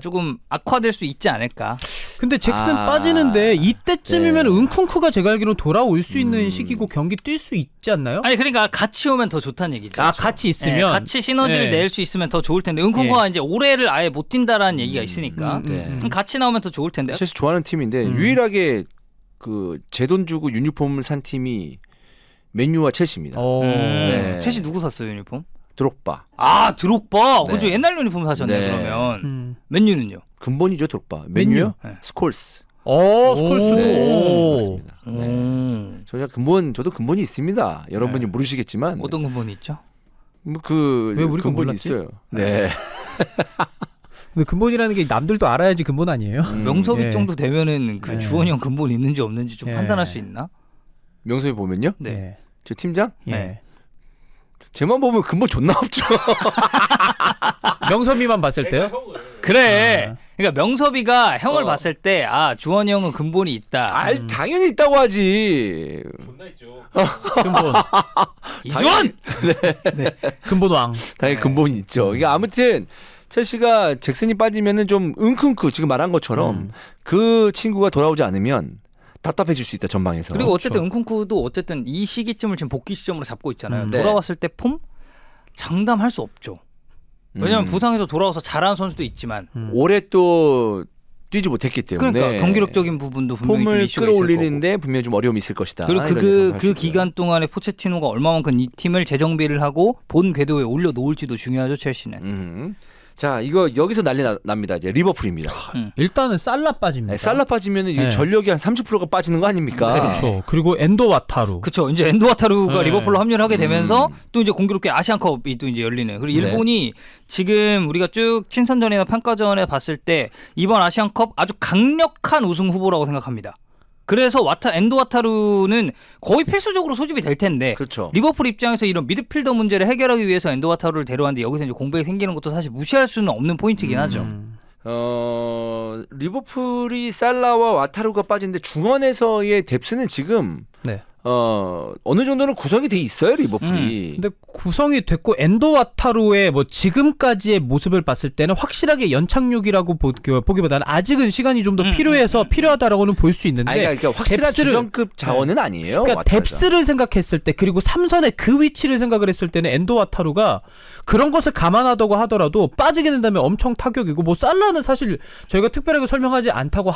조금 악화될 수 있지 않을까. 근데 잭슨 빠지는데 이때쯤이면 은쿤쿠가 제가 알기로는 돌아올 수 있는 시기고 경기 뛸 수 있지 않나요? 아니 그러니까 같이 오면 더 좋다는 얘기죠. 같이 있으면 같이 시너지를 낼 수 있으면 더 좋을 텐데 은쿤쿠가 이제 올해를 아예 못 뛴다라는 얘기가 있으니까 같이 나오면 더 좋을 텐데. 첼시 좋아하는 팀인데 유일하게 그 제 돈 주고 유니폼을 산 팀이 맨유와 첼시입니다. 네. 첼시 누구 샀어요 유니폼? 드록바. 드록바. 네. 그죠 옛날 유니폼 사셨네. 네. 그러면 맨유는요? 근본이죠, 드록바. 맨유요? 네. 스콜스. 스콜스도. 네, 맞습니다. 네. 저도 근본이 있습니다. 여러분이 모르시겠지만 어떤 근본이 있죠? 왜 우리가 근본이 몰랐지? 있어요. 네. 근데 근본이라는 게 남들도 알아야지 근본 아니에요? 명섭이 예. 정도 되면은 그 예. 주원이 형 근본 있는지 없는지 좀 예. 판단할 수 있나? 명섭이 보면요. 네. 저 팀장? 예. 네. 쟤만 보면 근본 존나 없죠. 명섭이만 봤을 때요? 그래. 그러니까 명섭이가 형을 어. 봤을 때 지원이 형은 근본이 있다. 당연히 있다고 하지. 근본. 이주원. 근본 왕. 당연히 근본이 있죠. 이게 아무튼 첼시가 잭슨이 빠지면은 좀 은킁크 지금 말한 것처럼 그 친구가 돌아오지 않으면 답답해질 수 있다 전방에서. 그리고 어쨌든 은kun쿠도 어쨌든 이 시기쯤을 지금 복귀 시점으로 잡고 있잖아요. 네. 돌아왔을 때 폼 장담할 수 없죠. 왜냐면 부상에서 돌아와서 잘하는 선수도 있지만 올해 또 뛰지 못했기 때문에 그러니까 경기력적인 부분도 분명히 좀 폼을 이슈가 있을 거고. 끌어올리는데 분명히 좀 어려움이 있을 것이다. 그리고 이런 예상을 할수 그 있고요. 기간 동안에 포체티노가 얼마만큼 이 팀을 재정비를 하고 본 궤도에 올려놓을지도 중요하죠, 첼시는. 자, 이거 여기서 난리 납니다. 이제 리버풀입니다. 일단은 살라 빠집니다. 네, 살라 빠지면 네. 전력이 한 30%가 빠지는 거 아닙니까? 그렇죠. 그리고 엔도 와타루. 그렇죠. 이제 엔도와타루가 네. 리버풀로 합류를 하게 되면서 또 이제 공교롭게 아시안컵이 또 이제 열리는. 그리고 네. 일본이 지금 우리가 쭉 친선전이나 평가전에 봤을 때 이번 아시안컵 아주 강력한 우승 후보라고 생각합니다. 그래서 엔도와타루는 거의 필수적으로 소집이 될 텐데 그렇죠. 리버풀 입장에서 이런 미드필더 문제를 해결하기 위해서 엔도와타루를 데려왔는데 여기서 이제 공백이 생기는 것도 사실 무시할 수는 없는 포인트긴 하죠. 리버풀이 살라와 와타루가 빠진데 중원에서의 뎁스는 지금 네. 어느 정도는 구성이 돼 있어요, 리버풀이. 근데 구성이 됐고 엔도 와타루의 뭐 지금까지의 모습을 봤을 때는 확실하게 연착륙이라고 보기보다는 아직은 시간이 좀 더 필요해서 필요하다라고는 볼 수 있는데 그러니까 확실한 뎁스를- 주전급 자원은 아니에요. 그러니까 와타루가. 뎁스를 생각했을 때 그리고 삼선의 그 위치를 생각을 했을 때는 엔도 와타루가 그런 것을 감안하다고 하더라도 빠지게 된다면 엄청 타격이고 뭐 살라는 사실 저희가 특별하게 설명하지 않다고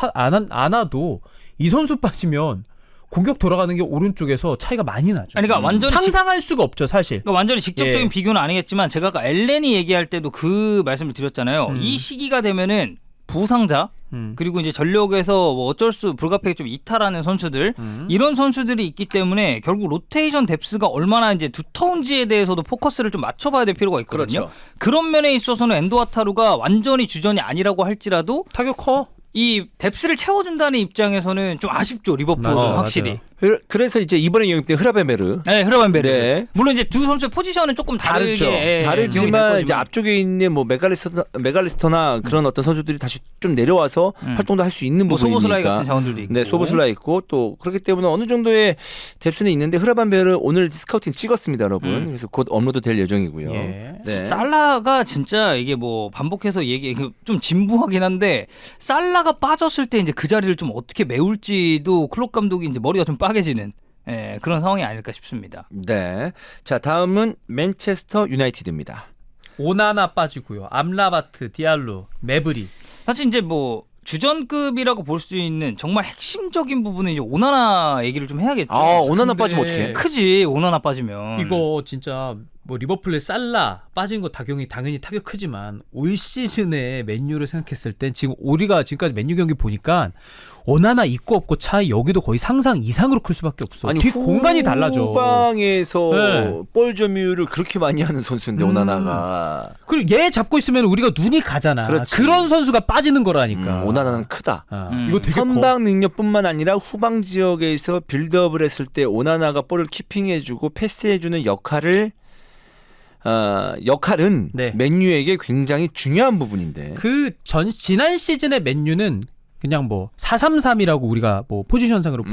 않아도 이 선수 빠지면 공격 돌아가는 게 오른쪽에서 차이가 많이 나죠. 아니, 그러니까 완전히 상상할 수가 없죠, 사실. 그러니까 완전히 직접적인 예. 비교는 아니겠지만 제가 아까 엘렌이 얘기할 때도 그 말씀을 드렸잖아요. 이 시기가 되면은 부상자 그리고 이제 전력에서 뭐 어쩔 수 불가피하게 좀 이탈하는 선수들 이런 선수들이 있기 때문에 결국 로테이션 뎁스가 얼마나 이제 두터운지에 대해서도 포커스를 좀 맞춰봐야 될 필요가 있거든요. 그렇죠. 그런 면에 있어서는 엔도와타루가 완전히 주전이 아니라고 할지라도 타격 커. 이 뎁스를 채워준다는 입장에서는 좀 아쉽죠, 리버풀은 맞아요. 확실히. 그래서 이제 이번에 영입된 흐라베메르. 네, 흐라반베르. 네. 물론 이제 두 선수의 포지션은 조금 다르게 다르죠. 예, 기용이 될 다르지만 이제 거지만. 앞쪽에 있는 뭐 메갈리스터나 그런 어떤 선수들이 다시 좀 내려와서 활동도 할 수 있는 뭐 부분이니까. 소보슬라이 같은 자원들도 있고. 네, 소보슬라 있고 또 그렇기 때문에 어느 정도의 뎁스는 있는데 흐라반베르 오늘 스카우팅 찍었습니다, 여러분. 그래서 곧 업로드 될 예정이고요. 예. 네. 살라가 진짜 이게 뭐 반복해서 좀 진부하긴 한데 살라가 빠졌을 때 이제 그 자리를 좀 어떻게 메울지도 클롭 감독이 이제 머리가 좀 빠개지는 그런 상황이 아닐까 싶습니다. 네. 자, 다음은 맨체스터 유나이티드입니다. 오나나 빠지고요. 암라바트, 디알로, 메브리. 사실 이제 뭐 주전급이라고 볼 수 있는 정말 핵심적인 부분은 이제 오나나 얘기를 좀 해야겠죠. 오나나 근데 빠지면 어떡해? 크지 오나나 빠지면. 이거 진짜 뭐 리버풀의 살라 빠진 거 당연히 타격 크지만 올 시즌에 맨유를 생각했을 땐 지금 우리가 지금까지 맨유 경기 보니까 오나나 있고 없고 차이 여기도 거의 상상 이상으로 클 수밖에 없어. 뒷 공간이 달라져. 후방에서 네. 볼 점유율을 그렇게 많이 하는 선수인데 오나나가. 그리고 얘 잡고 있으면 우리가 눈이 가잖아. 그렇지. 그런 선수가 빠지는 거라니까. 오나나는 크다. 이거 되게 선방 능력뿐만 아니라 후방 지역에서 빌드업을 했을 때 오나나가 볼을 키핑해주고 패스해주는 역할은 네. 맨유에게 굉장히 중요한 부분인데. 지난 시즌의 맨유는 그냥 뭐 4-3-3이라고 우리가 뭐 포지션상으로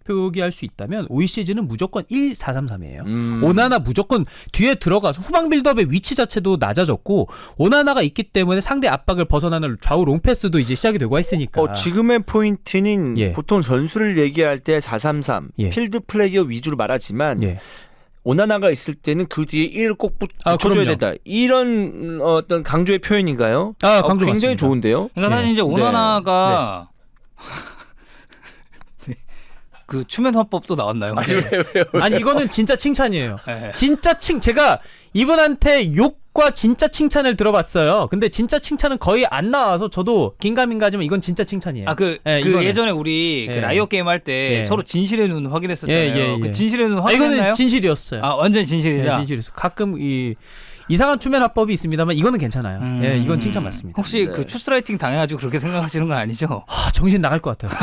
표기할 수 있다면 올 시즌은 무조건 1-4-3-3이에요. 오나나 무조건 뒤에 들어가서 후방 빌드업의 위치 자체도 낮아졌고 오나나가 있기 때문에 상대 압박을 벗어나는 좌우 롱패스도 이제 시작이 되고 있으니까. 지금의 포인트는 예. 보통 전술을 얘기할 때 4-3-3 예. 필드 플레이어 위주로 말하지만 예. 오나나가 있을 때는 그 뒤에 1을 꼭 붙여줘야 그럼요. 된다. 이런 어떤 강조의 표현인가요? 강조 굉장히 맞습니다. 좋은데요. 그러니까 사실 이제 네. 오나나가 그 추면 화법도 나왔나요? 아니 이거는 진짜 칭찬이에요. 네. 진짜 제가 이분한테 욕 과 진짜 칭찬을 들어봤어요. 근데 진짜 칭찬은 거의 안 나와서 저도 긴가민가하지만 이건 진짜 칭찬이에요. 이거는. 예전에 우리 그 예. 라이어 게임 할 때 예. 서로 진실의 눈 확인했었잖아요. 예. 그 진실의 눈 확인했나요? 이거는 진실이었어요. 완전 진실이다. 네, 진실이었어요. 가끔 이상한 추면 화법이 있습니다만 이거는 괜찮아요. 예, 이건 칭찬 맞습니다. 혹시 네. 그 추스라이팅 당해가지고 그렇게 생각하시는 건 아니죠? 정신 나갈 것 같아요.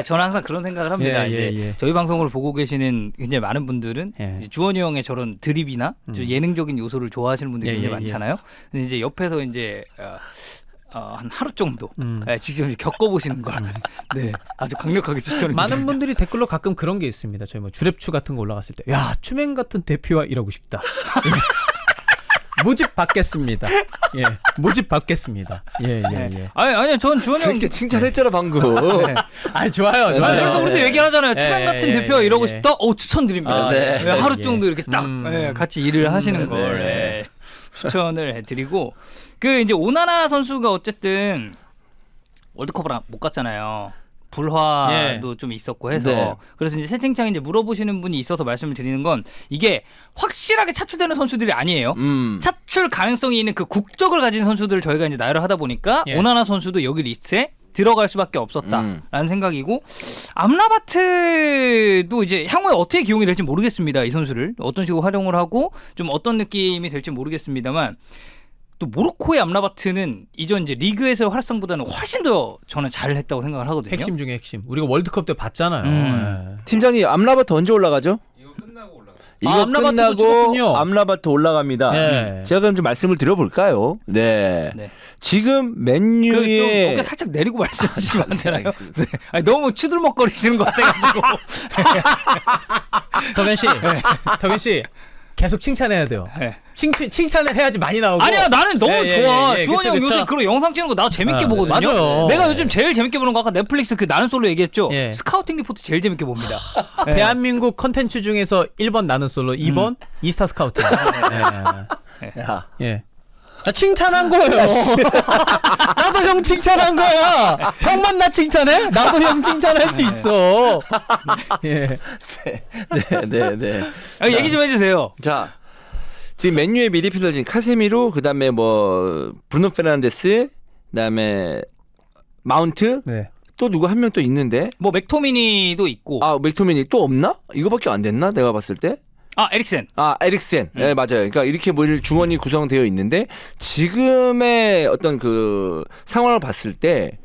저는 항상 그런 생각을 합니다. 예, 이제 예. 저희 방송을 보고 계시는 굉장히 많은 분들은 예. 이제 주원이 형의 저런 드립이나 좀 예능적인 요소를 좋아하시는 분들이 예, 굉장히 예, 많잖아요. 근데 이제 옆에서 이제 한 하루 정도 음. 직접 겪어보시는 걸 네, 아주 강력하게 추천을 많은 분들이 댓글로 가끔 그런 게 있습니다. 저희 뭐 주랩추 같은 거 올라갔을 때, 야 추맨 같은 대표와 일하고 싶다. 모집 받겠습니다. 예, 모집 받겠습니다. 예. 아니요, 전 주원이 형 이렇게 칭찬했잖아 방금. 좋아요. 그래서 우리도 얘기하잖아요. 추맨 같은 예, 대표와 예, 일하고 예. 싶다. 추천드립니다. 네. 하루 예. 정도 이렇게 딱 같이 일을 하시는 걸 네. 추천을 해드리고 이제 오나나 선수가 어쨌든 월드컵을 못 갔잖아요. 불화도 좀 있었고 해서 네. 그래서 이제 채팅창에 이제 물어보시는 분이 있어서 말씀을 드리는 건 이게 확실하게 차출되는 선수들이 아니에요. 차출 가능성이 있는 그 국적을 가진 선수들을 저희가 이제 나열을 하다 보니까 예. 오나나 선수도 여기 리스트에 들어갈 수밖에 없었다라는 생각이고 암라바트도 이제 향후에 어떻게 기용이 될지 모르겠습니다. 이 선수를 어떤 식으로 활용을 하고 좀 어떤 느낌이 될지 모르겠습니다만 또 모로코의 암라바트는 이전 이제 리그에서의 활약상보다는 훨씬 더 저는 잘했다고 생각을 하거든요. 핵심 중에 핵심. 우리가 월드컵 때 봤잖아요. 예. 팀장님 암라바트 언제 올라가죠? 이거 암라바트도 끝나고 찍었군요. 암라바트 올라갑니다. 예. 제가 그럼 좀 말씀을 드려볼까요? 네. 지금 좀 맨유의 어깨 살짝 내리고 말씀해 주시면 안 되나요? 네. 아니, 너무 추들먹거리시는 것 같아가지고. 덕현 씨 계속 칭찬해야 돼요. 네. 칭찬을 해야지 많이 나오고. 아니야, 나는 너무 좋아. 주원이 그쵸, 형 그쵸. 요새 그런 영상 찍는 거 나 재밌게 보거든요. 맞아요. 내가 요즘 제일 재밌게 보는 거 아까 넷플릭스 그 나는 솔로 얘기했죠. 예. 스카우팅 리포트 제일 재밌게 봅니다. 예. 대한민국 컨텐츠 중에서 1번 나는 솔로, 2번 이스타 스카우팅. 야. 예. 칭찬한 거예요. 나도 형 칭찬한 거야. 형만 나 칭찬해? 나도 형 칭찬할 수 있어. 예. 네. 얘기 좀 해주세요. 자, 지금 맨유의 미드필더진 카세미로, 그다음에 뭐 브루노 페르난데스, 그다음에 마운트, 네. 또 누구 한 명 또 있는데. 뭐 맥토미니도 있고. 맥토미니 또 없나? 이거밖에 안 됐나? 내가 봤을 때. 에릭센. 에릭센. 네, 맞아요. 그러니까 이렇게 뭐 중원이 구성되어 있는데 지금의 어떤 그 상황을 봤을 때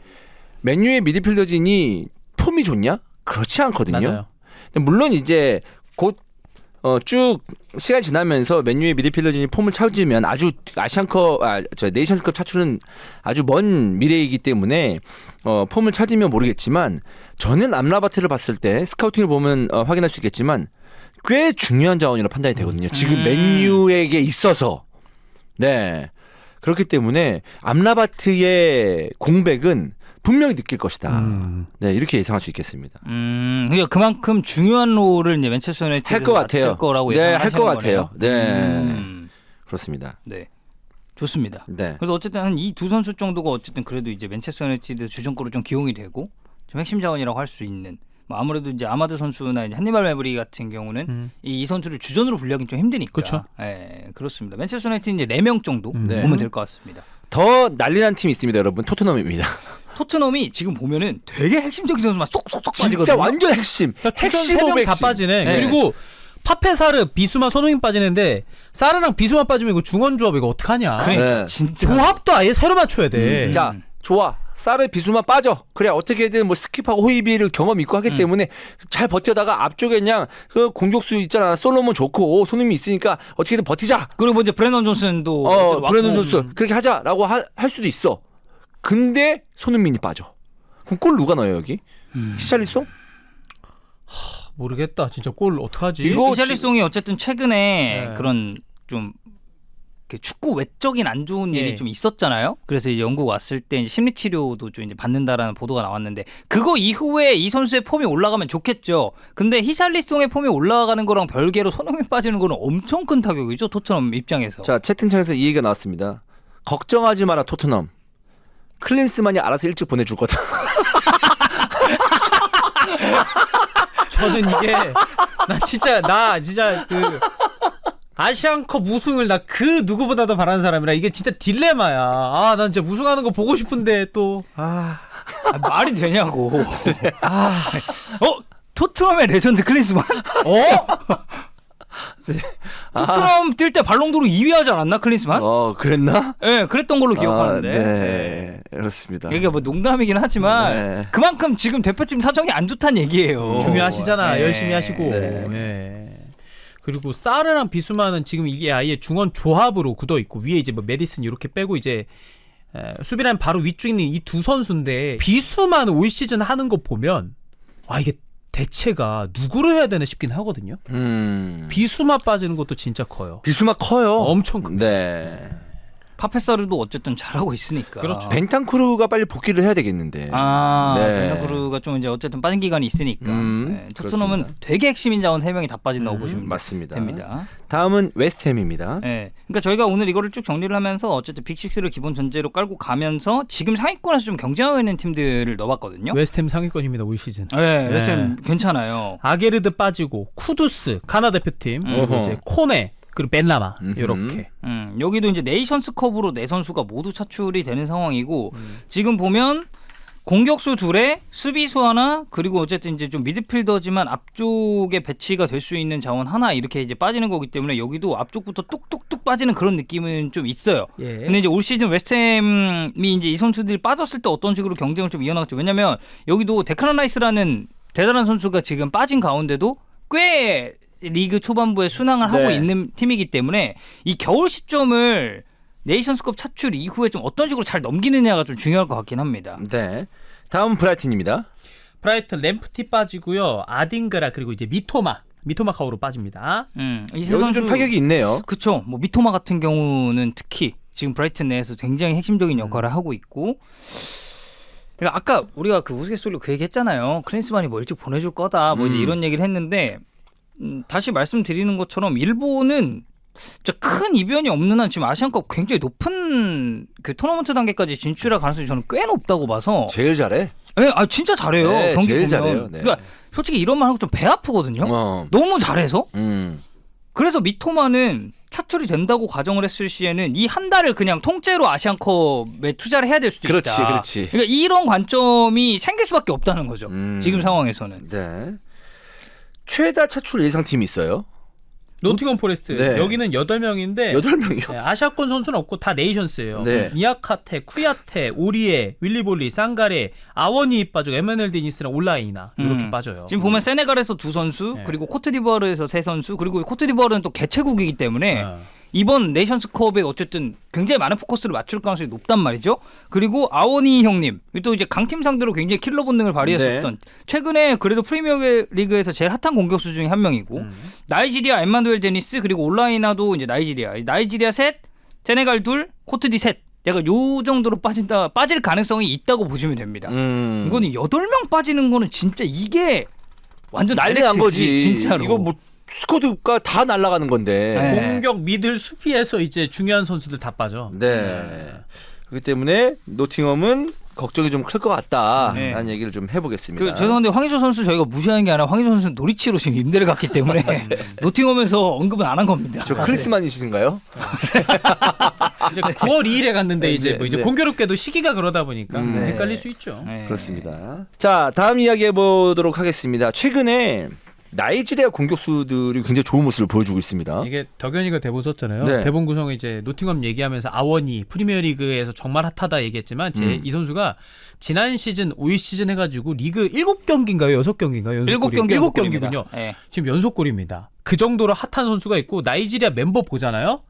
맨유의 미드필더진이 폼이 좋냐? 그렇지 않거든요. 맞아요. 근데 물론 이제 곧 쭉 시간 지나면서 맨유의 미드필더진이 폼을 찾으면 아주 네이션스컵 차출은 아주 먼 미래이기 때문에 폼을 찾으면 모르겠지만 저는 암라바트를 봤을 때 스카우팅을 보면 확인할 수 있겠지만 꽤 중요한 자원이라 판단이 되거든요. 지금 맨유에게 있어서. 네. 그렇기 때문에 암라바트의 공백은 분명히 느낄 것이다. 네, 이렇게 예상할 수 있겠습니다. 그러니까 그만큼 중요한 롤을 이제 맨체스터 유나이티드에서 할 것 같아요. 맡을 거라고 네, 할 예상하시는 것 같아요. 거네요. 네. 그렇습니다. 네. 좋습니다. 네. 그래서 어쨌든 한 이 두 선수 정도가 어쨌든 그래도 이제 맨체스터 유나이티드 주전급으로 좀 기용이 되고 좀 핵심 자원이라고 할 수 있는. 뭐 아무래도 이제 아마드 선수나 이제 한니발 매브리 같은 경우는 이 선수를 주전으로 분류하기는 좀 힘드니까. 그쵸. 예, 그렇습니다. 맨체스터 유나이티드 이제 4명 정도 네. 보면 될 것 같습니다. 더 난리난 팀이 있습니다, 여러분. 토트넘입니다. 토트넘이 지금 보면은 되게 핵심적인 선수만 쏙쏙쏙 빠지거든요. 진짜 완전 핵심. 핵심 3명 다 빠지네. 네. 그리고 파페사르, 비수마, 손흥민 빠지는데 사르랑 비수마 빠지면 이거 중원 조합 이거 어떡하냐. 그러니까 네. 진짜 조합도 아예 새로 맞춰야 돼. 자, 좋아. 사르 비수마 빠져. 그래 어떻게든 뭐 스킵하고 호이비를 경험 있고 하기 때문에 잘 버텨다가 앞쪽에 그냥 그 공격수 있잖아. 솔로몬 좋고 손흥민 있으니까 어떻게든 버티자. 그리고 이제 브랜던 존슨도 왔고. 브랜든 존슨 그렇게 하자라고 할 수도 있어. 근데 손흥민이 빠져. 그럼 골 누가 넣어요 여기? 히샬리송? 모르겠다. 진짜 골 어떡하지? 이거 히샬리송이 어쨌든 최근에 네. 그런 좀 이렇게 축구 외적인 안 좋은 일이 예. 좀 있었잖아요. 그래서 이제 영국 왔을 때 이제 심리 치료도 좀 이제 받는다라는 보도가 나왔는데 그거 이후에 이 선수의 폼이 올라가면 좋겠죠. 근데 히샬리송의 폼이 올라가는 거랑 별개로 손흥민 빠지는 거는 엄청 큰 타격이죠. 토트넘 입장에서. 자 채팅창에서 이 얘기가 나왔습니다. 걱정하지 마라 토트넘. 클린스만이 알아서 일찍 보내줄 거다. 저는 이게 나 진짜 그 아시안컵 우승을 나 그 누구보다도 바라는 사람이라 이게 진짜 딜레마야. 아, 난 진짜 우승하는 거 보고 싶은데 또 말이 되냐고. 토트넘의 레전드 클린스만? 토트넘 뛸 때 발롱도르 2위 하지 않았나 클린스만? 그랬나? 네, 그랬던 걸로 기억하는데. 네, 그렇습니다. 이게 뭐 농담이긴 하지만 네. 그만큼 지금 대표팀 사정이 안 좋다는 얘기예요. 중요하시잖아. 네. 열심히 하시고. 네. 네. 그리고 사르랑 비수마는 지금 이게 아예 중원 조합으로 굳어 있고 위에 이제 뭐 메디슨 이렇게 빼고 이제 수비라인 바로 위쪽에 있는 이 두 선수인데 비수만 올 시즌 하는 거 보면 이게 대체가 누구로 해야 되나 싶긴 하거든요. 비수마 빠지는 것도 진짜 커요. 비수마 커요. 엄청 큽니다. 네. 파페사르도 어쨌든 잘하고 있으니까. 그렇죠. 벤탄쿠르가 빨리 복귀를 해야 되겠는데. 네. 벤탄쿠르가 좀 이제 어쨌든 빠진 기간이 있으니까. 네. 토트넘은 그렇습니다. 되게 핵심인 자원 3명이 다 빠진다고 보시면 맞습니다. 됩니다. 다음은 웨스트햄입니다. 네. 그러니까 저희가 오늘 이거를 쭉 정리를 하면서 어쨌든 빅6를 기본 전제로 깔고 가면서 지금 상위권에서 좀 경쟁하고 있는 팀들을 넣어봤거든요. 웨스트햄 상위권입니다 올 시즌. 네, 웨스트햄 괜찮아요. 아게르드 빠지고 쿠두스 카나 대표팀 그리고 이제 코네 그리고 벤라마 이렇게. 여기도 이제 네이션스컵으로 네 선수가 모두 차출이 되는 상황이고 지금 보면 공격수 둘에 수비수 하나 그리고 어쨌든 이제 좀 미드필더지만 앞쪽에 배치가 될 수 있는 자원 하나 이렇게 이제 빠지는 거기 때문에 여기도 앞쪽부터 뚝뚝뚝 빠지는 그런 느낌은 좀 있어요. 예. 근데 이제 올 시즌 웨스트햄이 이제 이 선수들이 빠졌을 때 어떤 식으로 경쟁을 좀 이어나갔죠. 왜냐면 여기도 데클란 라이스라는 대단한 선수가 지금 빠진 가운데도 꽤 리그 초반부에 순항을 하고 네. 있는 팀이기 때문에 이 겨울 시점을 네이션스컵 차출 이후에 좀 어떤 식으로 잘 넘기느냐가 좀 중요할 것 같긴 합니다. 네. 다음 브라이튼입니다. 브라이튼 램프티 빠지고요. 아딩그라 그리고 이제 미토마 카우로 빠집니다. 이 세 여기 선수 좀 타격이 있네요. 그렇죠. 뭐 미토마 같은 경우는 특히 지금 브라이튼 내에서 굉장히 핵심적인 역할을 하고 있고. 그러니까 아까 우리가 그 우스갯소리로 그 얘기했잖아요. 클린스만이 뭐 일찍 보내줄 거다. 뭐 이제 이런 얘기를 했는데 다시 말씀드리는 것처럼 일본은 진짜 큰 이변이 없는 한 지금 아시안컵 굉장히 높은 그 토너먼트 단계까지 진출할 가능성이 저는 꽤 높다고 봐서. 제일 잘해. 네, 진짜 잘해요. 네, 경기 제일 보면. 잘해요. 네. 그러니까 솔직히 이런 말 하고 좀 배 아프거든요. 너무 잘해서. 그래서 미토마는 차출이 된다고 가정을 했을 시에는 이 한 달을 그냥 통째로 아시안컵에 투자를 해야 될 수도 있다. 그렇지. 그러니까 이런 관점이 생길 수밖에 없다는 거죠. 지금 상황에서는. 네. 최다 차출 예상팀이 있어요. 노팅엄 포레스트. 네. 여기는 8명인데 8명이요. 아시아권 선수는 없고 다 네이션스예요. 네. 미야카테, 쿠야테, 오리에, 윌리볼리, 상가레, 아원이 빠지고 에메넬 데니스랑 올라이나 이렇게 빠져요. 지금 보면 세네갈에서 2선수 네. 그리고 코트디부아르에서 3선수 그리고 코트디부아르는 또 개최국이기 때문에 이번 네이션스컵에 어쨌든 굉장히 많은 포커스를 맞출 가능성이 높단 말이죠. 그리고 아오니 형님 또 이제 강팀 상대로 굉장히 킬러 본능을 발휘했었던 최근에 그래도 프리미어리그에서 제일 핫한 공격수 중에 한 명이고 나이지리아 엠마누엘 데니스 그리고 온라이나도 이제 나이지리아 셋, 세네갈 둘, 코트디 셋. 약간 요 정도로 빠질 가능성이 있다고 보시면 됩니다. 이거는 8명 빠지는 거는 진짜 이게 완전 난리 난 거지. 진짜로. 이거 뭐 스쿼드가 다 날아가는 건데. 네. 공격 미들 수비에서 이제 중요한 선수들 다 빠져. 네. 그렇기 때문에 노팅엄은 걱정이 좀 클 것 같다라는 네. 얘기를 좀 해보겠습니다. 죄송한데 황희조 선수 저희가 무시하는 게 아니라 황희조 선수는 노리치로 지금 임대를 갔기 때문에 노팅엄에서 언급은 안 한 겁니다. 저 크리스만이신가요? 이제 9월 2일에 갔는데 네, 이제 네, 뭐 이제 네. 공교롭게도 시기가 그러다 보니까 네. 헷갈릴 수 있죠. 네. 그렇습니다. 자, 다음 이야기 해보도록 하겠습니다. 최근에 나이지리아 공격수들이 굉장히 좋은 모습을 보여주고 있습니다. 이게 덕현이가 대본 썼잖아요. 네. 대본 구성에 이제 노팅엄 얘기하면서 아원이 프리미어리그에서 정말 핫하다 얘기했지만 이 선수가 지난 시즌 올 시즌 해가지고 리그 7경기인가요? 6경기인가요? 7경기군요. 네. 지금 연속골입니다. 그 정도로 핫한 선수가 있고 나이지리아 멤버 보잖아요.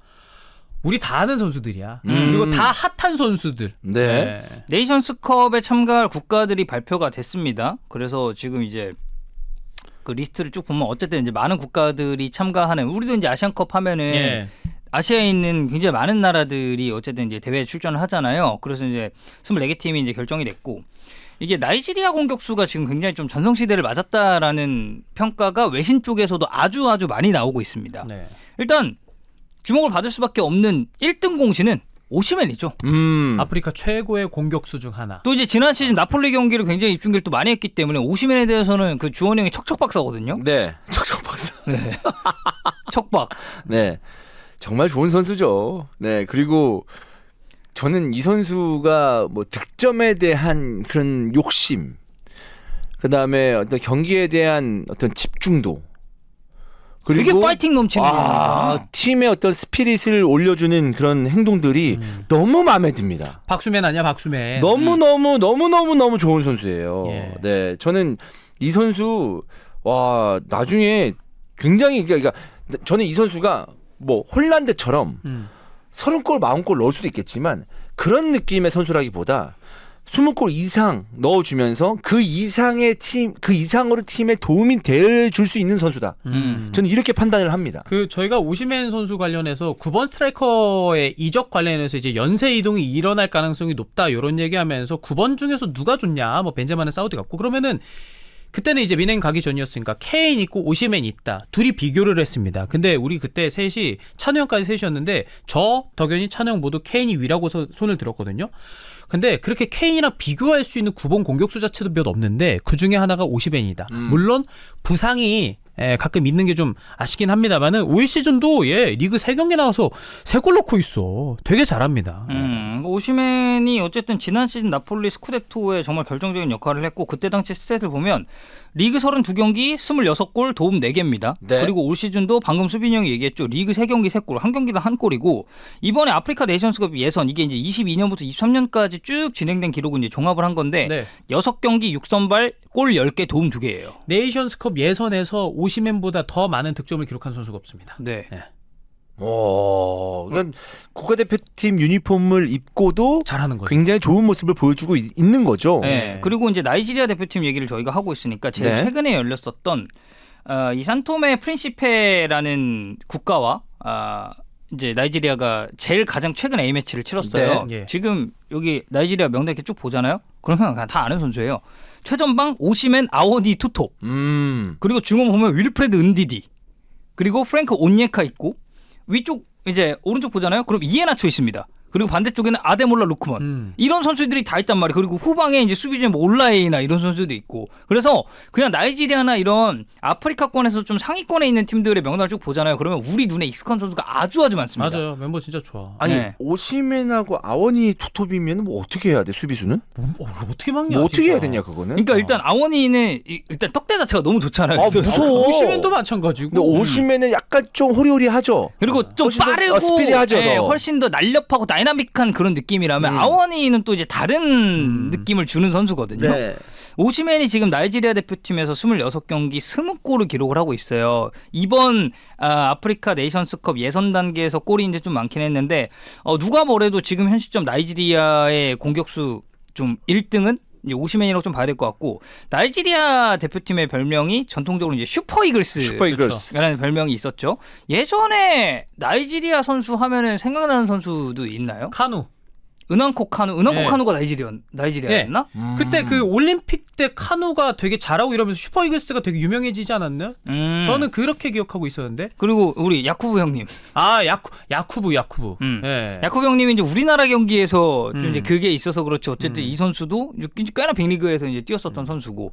우리 다 아는 선수들이야. 그리고 다 핫한 선수들. 네. 네이션스컵에 참가할 국가들이 발표가 됐습니다. 그래서 지금 이제 그 리스트를 쭉 보면 어쨌든 이제 많은 국가들이 참가하는 우리도 이제 아시안컵 하면은 예. 아시아에 있는 굉장히 많은 나라들이 어쨌든 이제 대회에 출전을 하잖아요. 그래서 이제 24개 팀이 이제 결정이 됐고 이게 나이지리아 공격수가 지금 굉장히 좀 전성시대를 맞았다라는 평가가 외신 쪽에서도 아주 많이 나오고 있습니다. 네. 일단 주목을 받을 수밖에 없는 1등 공신은 오시멘이죠. 아프리카 최고의 공격수 중 하나. 또 이제 지난 시즌 나폴리 경기를 굉장히 입중계를 또 많이 했기 때문에 오시멘에 대해서는 그 주원 형이 척척박사거든요. 네, 척척박사. 네. 척박. 네, 정말 좋은 선수죠. 네, 그리고 저는 이 선수가 뭐 득점에 대한 그런 욕심, 그 다음에 어떤 경기에 대한 어떤 집중도, 되게 그리고 파이팅 넘치는 팀의 어떤 스피릿을 올려주는 그런 행동들이 너무 마음에 듭니다. 박수맨 아니야, 박수맨. 너무 좋은 선수예요. 예. 네, 저는 이 선수 나중에 굉장히 그러니까 저는 이 선수가 뭐 홀란드처럼 30골 40골 넣을 수도 있겠지만 그런 느낌의 선수라기보다 20골 이상 넣어주면서 그 이상으로 팀에 도움이 돼줄 수 있는 선수다. 저는 이렇게 판단을 합니다. 그 저희가 오시멘 선수 관련해서 9번 스트라이커의 이적 관련해서 이제 연쇄 이동이 일어날 가능성이 높다 이런 얘기하면서 9번 중에서 누가 좋냐, 뭐 벤제마는 사우디 같고 그러면은 그때는 이제 민행 가기 전이었으니까 케인 있고 오시멘 있다. 둘이 비교를 했습니다. 근데 우리 그때 셋이 찬우 형까지 셋이었는데 저 덕현이 찬우 형 모두 케인이 위라고 손을 들었거든요. 근데 그렇게 케인이랑 비교할 수 있는 9번 공격수 자체도 몇 없는데 그 중에 하나가 오시멘이다. 물론 부상이 가끔 있는 게 좀 아쉽긴 합니다만은 올 시즌도 리그 3경기 나와서 3골 넣고 있어. 되게 잘합니다. 오시멘이 어쨌든 지난 시즌 나폴리 스쿠데토에 정말 결정적인 역할을 했고 그때 당시 스탯을 보면 리그 32경기 26골 도움 4개입니다. 네. 그리고 올 시즌도 방금 수빈이 형이 얘기했죠. 리그 3경기 3골, 한 경기당 1골이고 이번에 아프리카 네이션스컵 예선 이게 이제 22년부터 23년까지 쭉 진행된 기록은 이제 종합을 한 건데 네. 6경기 6선발 골 10개 도움 2개예요. 네이션스컵 예선에서 오시멘보다 더 많은 득점을 기록한 선수가 없습니다. 네. 그러니까 국가대표팀 유니폼을 입고도 잘하는 거죠. 굉장히 좋은 모습을 보여주고 있는 거죠. 네. 그리고 이제 나이지리아 대표팀 얘기를 저희가 하고 있으니까 제일 네. 최근에 열렸었던 이 산토메 프린시페라는 국가와 이제 나이지리아가 제일 가장 최근 A 매치를 치렀어요. 네. 예. 지금 여기 나이지리아 명단 이렇게 쭉 보잖아요. 그러면 그냥 다 아는 선수예요. 최전방 오시멘 아워니 투톱. 그리고 중원 보면 윌프레드 은디디. 그리고 프랭크 온예카 있고 위쪽 이제 오른쪽 보잖아요. 그럼 이에나초 있습니다. 그리고 반대쪽에는 아데몰라 루크먼 이런 선수들이 다 있단 말이에요. 그리고 후방에 이제 수비진에 뭐 올라에이나 이런 선수도 있고 그래서 그냥 나이지리아나 이런 아프리카권에서 좀 상위권에 있는 팀들의 명단을 쭉 보잖아요. 그러면 우리 눈에 익숙한 선수가 아주 많습니다. 맞아요. 멤버 진짜 좋아. 아니 네. 오시멘하고 아원이 투톱이면 뭐 어떻게 해야 돼 수비수는? 이거 어떻게 막냐? 뭐 어떻게 진짜. 해야 되냐 그거는? 그러니까 일단 아원이는 일단 떡대 자체가 너무 좋잖아요. 무서워. 오시멘도 마찬가지고. 근데 오시멘은 약간 좀 호리호리하죠. 그리고 좀 훨씬 더 빠르고 스피디하죠, 더. 훨씬 더 날렵하고 다이나믹한 그런 느낌이라면 아원이는 또 이제 다른 느낌을 주는 선수거든요. 네. 오시멘이 지금 나이지리아 대표팀에서 26경기 20골을 기록을 하고 있어요. 이번 아프리카 네이션스컵 예선 단계에서 골이 이제 좀 많긴 했는데 누가 뭐래도 지금 현 시점 나이지리아의 공격수 좀 1등은 이제 오시멘이라고 좀 봐야 될 것 같고 나이지리아 대표팀의 별명이 전통적으로 이제 슈퍼 이글스라는 별명이 있었죠. 예전에 나이지리아 선수 하면은 생각나는 선수도 있나요? 카누. 은왕코 카누가 나이지리아였나? 그때 그 올림픽 때 카누가 되게 잘하고 이러면서 슈퍼 이글스가 되게 유명해지지 않았나요? 저는 그렇게 기억하고 있었는데. 그리고 우리 야쿠브 형님. 야쿠브. 예. 야쿠브 형님이 이제 우리나라 경기에서 좀 이제 그게 있어서 그렇죠. 어쨌든 이 선수도 꽤나 빅리그에서 이제 뛰었었던 선수고.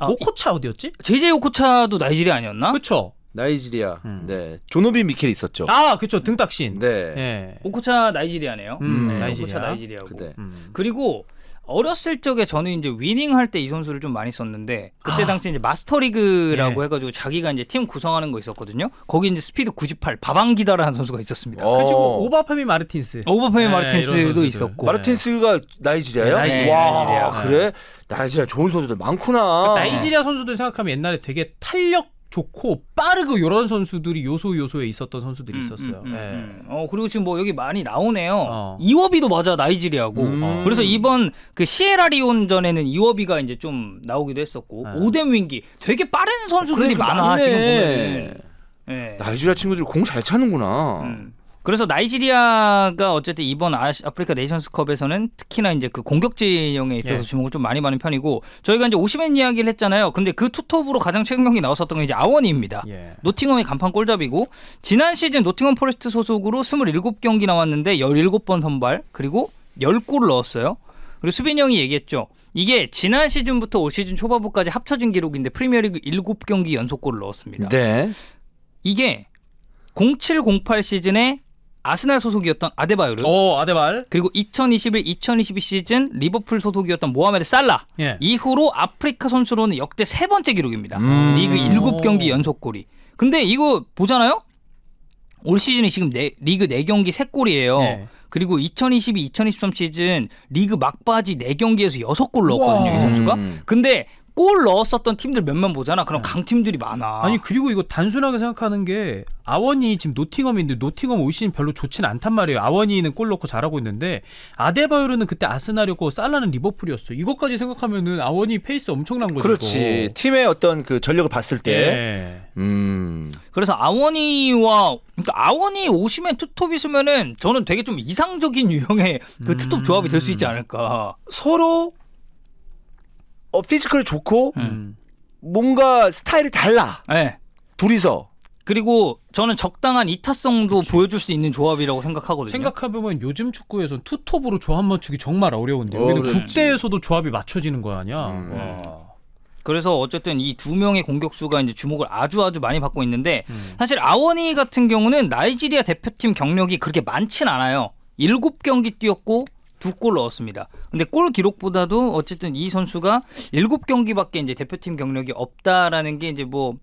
오코차 어디였지? JJ 오코차도 나이지리아 아니었나? 그렇죠. 나이지리아. 네. 조노비 미켈 있었죠. 그렇죠. 등딱신. 네. 예. 오코차 나이지리아네요. 나이지리아. 오코차 나이지리아고. 네. 그리고 어렸을 적에 저는 이제 위닝 할 때 이 선수를 좀 많이 썼는데 그때 당시 이제 마스터리그라고 해가지고 자기가 이제 팀 구성하는 거 있었거든요. 거기 이제 스피드 98 바방기다라는 선수가 있었습니다. 그리고 오바페미 마르틴스. 오바페미 이런 마르틴스도 선수들. 있었고. 마르틴스가 나이지리아야? 나이지리아. 와, 그래? 나이지리아 좋은 선수들 많구나. 나이지리아 선수들 생각하면 옛날에 되게 탄력 좋고 빠르고 이런 선수들이 요소에 있었던 선수들이 있었어요. 그리고 지금 뭐 여기 많이 나오네요. 이워비도 맞아 나이지리아고. 그래서 이번 그 시에라리온전에는 이워비가 이제 좀 나오기도 했었고 오뎀 윙기 되게 빠른 선수들이 많아 지금 보면. 나이지리아 친구들이 공 잘 차는구나. 그래서 나이지리아가 어쨌든 이번 아프리카 네이션스컵에서는 특히나 이제 그 공격 진영에 있어서 예. 주목을 좀 많이 받는 편이고 저희가 이제 오시멘 이야기를 했잖아요. 근데 그 투톱으로 가장 최근 경기 나왔었던 건 이제 아워니입니다. 예. 노팅엄의 간판 골잡이고 지난 시즌 노팅엄 포레스트 소속으로 27경기 나왔는데 17번 선발 그리고 10골을 넣었어요. 그리고 수빈이 형이 얘기했죠. 이게 지난 시즌부터 올 시즌 초반부까지 합쳐진 기록인데 프리미어리그 7경기 연속골을 넣었습니다. 네. 이게 07-08 시즌에 아스날 소속이었던 아데바요르 아데발. 그리고 2021-2022 시즌 리버풀 소속이었던 모하메드 살라 예. 이후로 아프리카 선수로는 역대 세 번째 기록입니다. 리그 7경기 연속골이. 근데 이거 보잖아요. 올 시즌이 지금 리그 4경기 3골이에요. 예. 그리고 2022-2023 시즌 리그 막바지 4경기에서 6골 넣었거든요. 이 선수가. 근데 골 넣었었던 팀들 몇몇 보잖아. 그럼 강팀들이 많아. 아니 그리고 이거 단순하게 생각하는 게 아원이 지금 노팅엄인데 노팅엄 올 시즌 별로 좋지는 않단 말이에요. 아원이는 골 넣고 잘하고 있는데 아데바요르는 그때 아스날이었고 살라는 리버풀이었어. 이것까지 생각하면은 아원이 페이스 엄청난 거죠. 그렇지. 이거. 팀의 어떤 그 전력을 봤을 때. 예. 그래서 그러니까 아원이 오시면 투톱 있으면은 저는 되게 좀 이상적인 유형의 그 투톱 조합이 될 수 있지 않을까. 서로 피지컬이 좋고 뭔가 스타일이 달라. 네. 둘이서. 그리고 저는 적당한 이타성도 보여줄 수 있는 조합이라고 생각하거든요. 생각해보면 요즘 축구에서는 투톱으로 조합 맞추기 정말 어려운데 여기는 그렇지. 국대에서도 조합이 맞춰지는 거 아니야. 와. 그래서 어쨌든 이 두 명의 공격수가 이제 주목을 아주 많이 받고 있는데 사실 아워니 같은 경우는 나이지리아 대표팀 경력이 그렇게 많진 않아요. 7경기 뛰었고 2골 넣었습니다. 근데 골 기록보다도 어쨌든 이 선수가 7경기밖에 이제 대표팀 경력이 없다라는 게 이제 뭐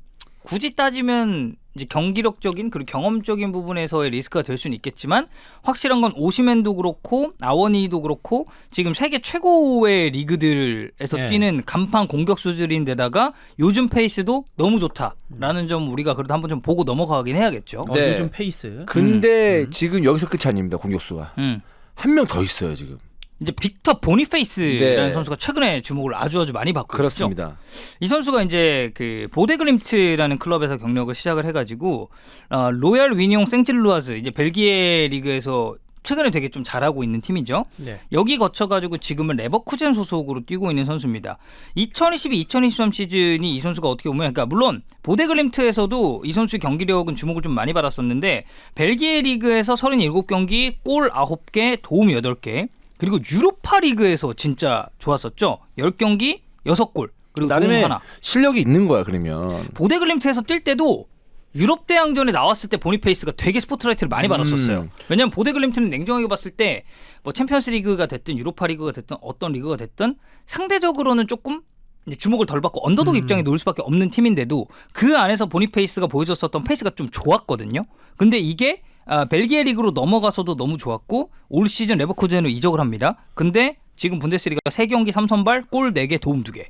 굳이 따지면 이제 경기력적인 그리고 경험적인 부분에서의 리스크가 될 수는 있겠지만 확실한 건 오시멘도 그렇고 아워니도 그렇고 지금 세계 최고의 리그들에서 네. 뛰는 간판 공격수들인데다가 요즘 페이스도 너무 좋다라는 점 우리가 그래도 한번 좀 보고 넘어가긴 해야겠죠. 네. 요즘 페이스. 근데 지금 여기서 끝이 아닙니다. 공격수가. 음. 한 명 더 있어요, 지금. 이제 빅터 보니페이스라는 네. 선수가 최근에 주목을 아주 많이 받고 있죠. 그렇습니다. 이 선수가 이제 그 보데글림트라는 클럽에서 경력을 시작을 해가지고 로얄 위니옹 생질루아즈 이제 벨기에 리그에서 최근에 되게 좀 잘하고 있는 팀이죠. 네. 여기 거쳐가지고 지금은 레버쿠젠 소속으로 뛰고 있는 선수입니다. 2022-2023 시즌이 이 선수가 어떻게 보면 그러니까 물론 보데글림트에서도 이 선수 경기력은 주목을 좀 많이 받았었는데 벨기에 리그에서 37경기 골 9개 도움 8개 그리고 유로파 리그에서 진짜 좋았었죠. 10경기 6골 그리고 도움 나름의 하나. 실력이 있는 거야, 그러면. 보데글림트에서 뛸 때도 유럽 대항전에 나왔을 때 보니페이스가 되게 스포트라이트를 많이 받았었어요. 왜냐면 보데글림트는 냉정하게 봤을 때 뭐 챔피언스 리그가 됐든 유로파 리그가 됐든 어떤 리그가 됐든 상대적으로는 조금 이제 주목을 덜 받고 언더독 입장에 놓을 수밖에 없는 팀인데도 그 안에서 보니페이스가 보여줬었던 페이스가 좀 좋았거든요. 근데 이게 벨기에 리그로 넘어가서도 너무 좋았고 올 시즌 레버쿠젠으로 이적을 합니다. 근데 지금 분데스리가 3경기 3선발 골 4개 도움 2개.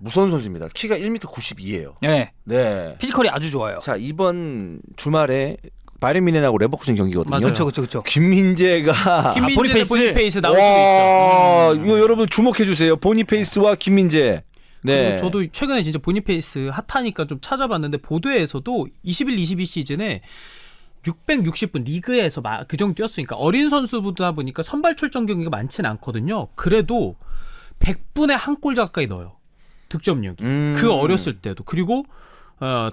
무서운 선수입니다. 키가 1m 92예요. 네. 네. 피지컬이 아주 좋아요. 자, 이번 주말에 바이에른 뮌헨하고 레버쿠젠 경기거든요. 그렇죠. 김민재가 김민재 보니페이스 나올 와, 수도 있죠. 이거 여러분 주목해 주세요. 보니페이스와 김민재. 네. 그리고 저도 최근에 진짜 보니페이스 핫하니까 좀 찾아봤는데 보도에서도 21-22 시즌에 660분 리그에서 그 정도 뛰었으니까 어린 선수보다 보니까 선발 출전 경기가 많지는 않거든요. 그래도 100분에 한 골 가까이 넣어요. 득점력이. 그 어렸을 때도. 그리고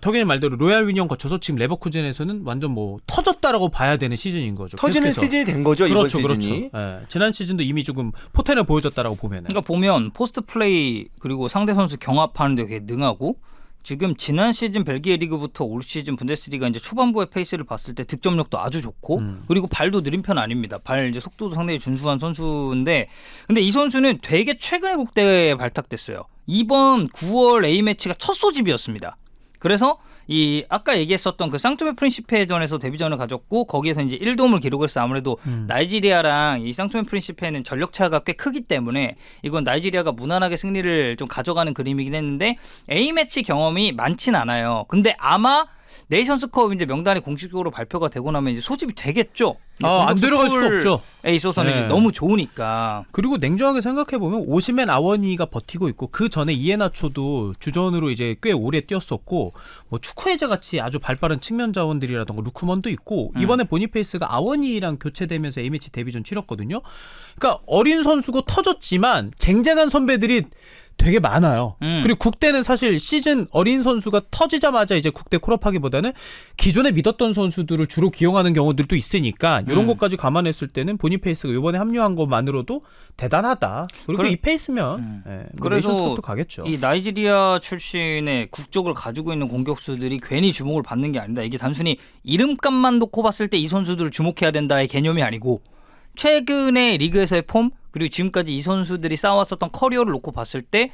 덕현님 말대로 로얄 위니엄 거쳐서 지금 레버쿠젠에서는 완전 뭐 터졌다라고 봐야 되는 시즌인 거죠. 터지는 계속해서. 시즌이 된 거죠, 그렇죠, 이번 시즌이. 그렇죠. 예, 지난 시즌도 이미 조금 포텐을 보여줬다라고 보면은. 그러니까 보면 포스트 플레이 그리고 상대 선수 경합하는 데 되게 능하고 지금 지난 시즌 벨기에 리그부터 올 시즌 분데스리가 이제 초반부의 페이스를 봤을 때 득점력도 아주 좋고 그리고 발도 느린 편 아닙니다. 발 이제 속도도 상당히 준수한 선수인데 근데 이 선수는 되게 최근에 국대에 발탁됐어요. 이번 9월 A매치가 첫 소집이었습니다. 그래서 이 아까 얘기했었던 그 상토메 프린시페전에서 데뷔전을 가졌고 거기에서 이제 1도움을 기록했어. 아무래도 나이지리아랑 이 상토메 프린시페는 전력 차가 꽤 크기 때문에 이건 나이지리아가 무난하게 승리를 좀 가져가는 그림이긴 했는데 A매치 경험이 많진 않아요. 근데 아마 네이션스컵 이제 명단이 공식적으로 발표가 되고 나면 이제 소집이 되겠죠. 안 데려갈 수가 없죠. 에 있어서는 이제 너무 좋으니까. 그리고 냉정하게 생각해 보면 오시멘 아워니가 버티고 있고 그 전에 이에나초도 주전으로 이제 꽤 오래 뛰었었고 뭐 축구해자 같이 아주 발빠른 측면 자원들이라던가 루크먼도 있고 이번에 보니페이스가 아워니랑 교체되면서 A매치 데뷔전 치렀거든요. 그러니까 어린 선수고 터졌지만 쟁쟁한 선배들이 되게 많아요. 그리고 국대는 사실 시즌 어린 선수가 터지자마자 이제 국대 콜업하기보다는 기존에 믿었던 선수들을 주로 기용하는 경우들도 있으니까 이런 것까지 감안했을 때는 보니페이스가 이번에 합류한 것만으로도 대단하다. 그리고 이 페이스면 그래서 네이션스컵도 가겠죠. 이 나이지리아 출신의 국적을 가지고 있는 공격수들이 괜히 주목을 받는 게 아니다. 이게 단순히 이름값만 놓고 봤을 때 이 선수들을 주목해야 된다의 개념이 아니고 최근에 리그에서의 폼 그리고 지금까지 이 선수들이 쌓아왔었던 커리어를 놓고 봤을 때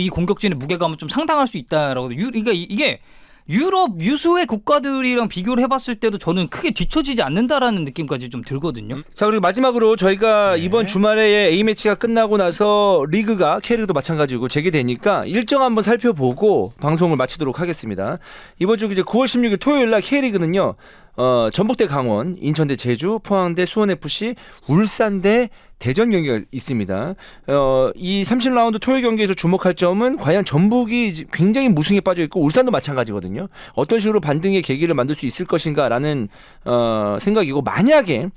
이 공격진의 무게감은 좀 상당할 수 있다라고. 그러니까 이게 유럽 유수의 국가들이랑 비교를 해봤을 때도 저는 크게 뒤처지지 않는다라는 느낌까지 좀 들거든요. 자, 그리고 마지막으로 저희가 이번 주말에 A매치가 끝나고 나서 리그가 K리그도 마찬가지고 재개되니까 일정 한번 살펴보고 방송을 마치도록 하겠습니다. 이번 주 이제 9월 16일 토요일 날 K리그는요. 전북대 강원, 인천대 제주, 포항대 수원FC, 울산대 대전 경기가 있습니다. 이 30라운드 토요일 경기에서 주목할 점은 과연 전북이 굉장히 무승에 빠져 있고 울산도 마찬가지거든요. 어떤 식으로 반등의 계기를 만들 수 있을 것인가라는 생각이고, 만약에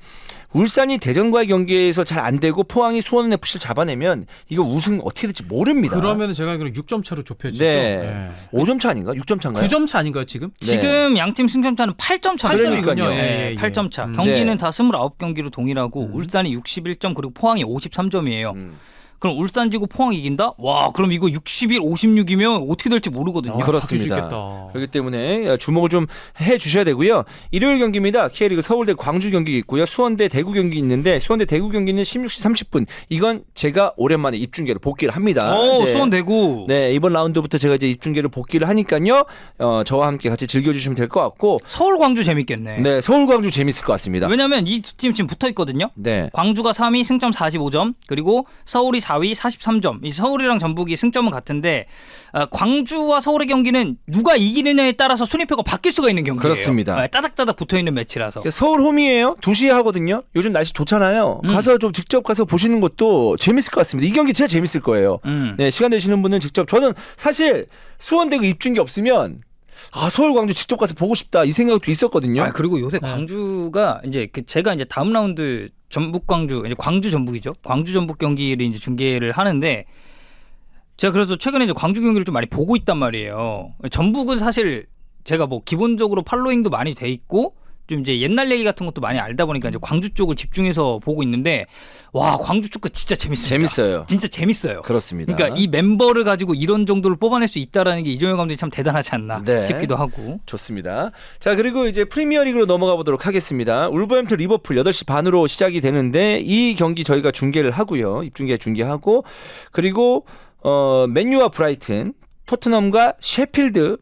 울산이 대전과의 경기에서 잘 안 되고 포항이 수원FC를 잡아내면 이거 우승 어떻게 될지 모릅니다. 그러면 제가 알기로 6점 차로 좁혀지죠. 네. 5점 차 아닌가? 6점 차인가요? 9점 차 아닌가요 지금? 네. 지금 양팀 승점 차는 8점 차거든요. 그러니까요. 네, 8점 차. 경기는 다 29경기로 동일하고 울산이 61점 그리고 포항이 53점이에요. 그럼 울산 지고 포항 이긴다? 와, 그럼 이거 61, 56이면 어떻게 될지 모르거든요. 그렇습니다. 그렇기 때문에 주목을 좀 해주셔야 되고요. 일요일 경기입니다. K리그 서울대 광주 경기 있고요. 수원대 대구 경기 있는데 수원대 대구 경기는 16시 30분. 이건 제가 오랜만에 입중계를 복귀를 합니다. 수원 대구. 네, 이번 라운드부터 제가 이제 입중계를 복귀를 하니까요. 저와 함께 같이 즐겨주시면 될 것 같고. 서울 광주 재밌겠네. 네, 서울 광주 재밌을 것 같습니다. 왜냐하면 이 두 팀 지금 붙어 있거든요. 네. 광주가 3위 승점 45점 그리고 서울이 4위 43점. 이 서울이랑 전북이 승점은 같은데 광주와 서울의 경기는 누가 이기느냐에 따라서 순위표가 바뀔 수가 있는 경기예요. 그렇습니다. 따닥따닥 붙어있는 매치라서. 서울 홈이에요. 2시에 하거든요. 요즘 날씨 좋잖아요. 가서 좀 직접 가서 보시는 것도 재밌을 것 같습니다. 이 경기 진짜 재밌을 거예요. 네, 시간 되시는 분은 직접. 저는 사실 수원대구 입중계 없으면 서울 광주 직접 가서 보고 싶다 이 생각도 있었거든요. 그리고 요새 광주가 이제 제가 이제 다음 라운드 전북 광주 이제 광주 전북이죠. 광주 전북 경기를 이제 중계를 하는데 제가 그래서 최근에 이제 광주 경기를 좀 많이 보고 있단 말이에요. 전북은 사실 제가 뭐 기본적으로 팔로잉도 많이 돼 있고 좀 이제 옛날 얘기 같은 것도 많이 알다 보니까 이제 광주 쪽을 집중해서 보고 있는데 와, 광주 축구 진짜 재밌습니다. 재밌어요. 진짜 재밌어요. 그렇습니다. 그러니까 이 멤버를 가지고 이런 정도를 뽑아낼 수 있다라는 게 이정현 감독이 참 대단하지 않나 싶기도 하고. 좋습니다. 자, 그리고 이제 프리미어리그로 넘어가 보도록 하겠습니다. 울버햄튼 리버풀 8시 반으로 시작이 되는데 이 경기 저희가 중계를 하고요. 입중계 중계하고 그리고 맨유와 브라이튼, 토트넘과 셰필드.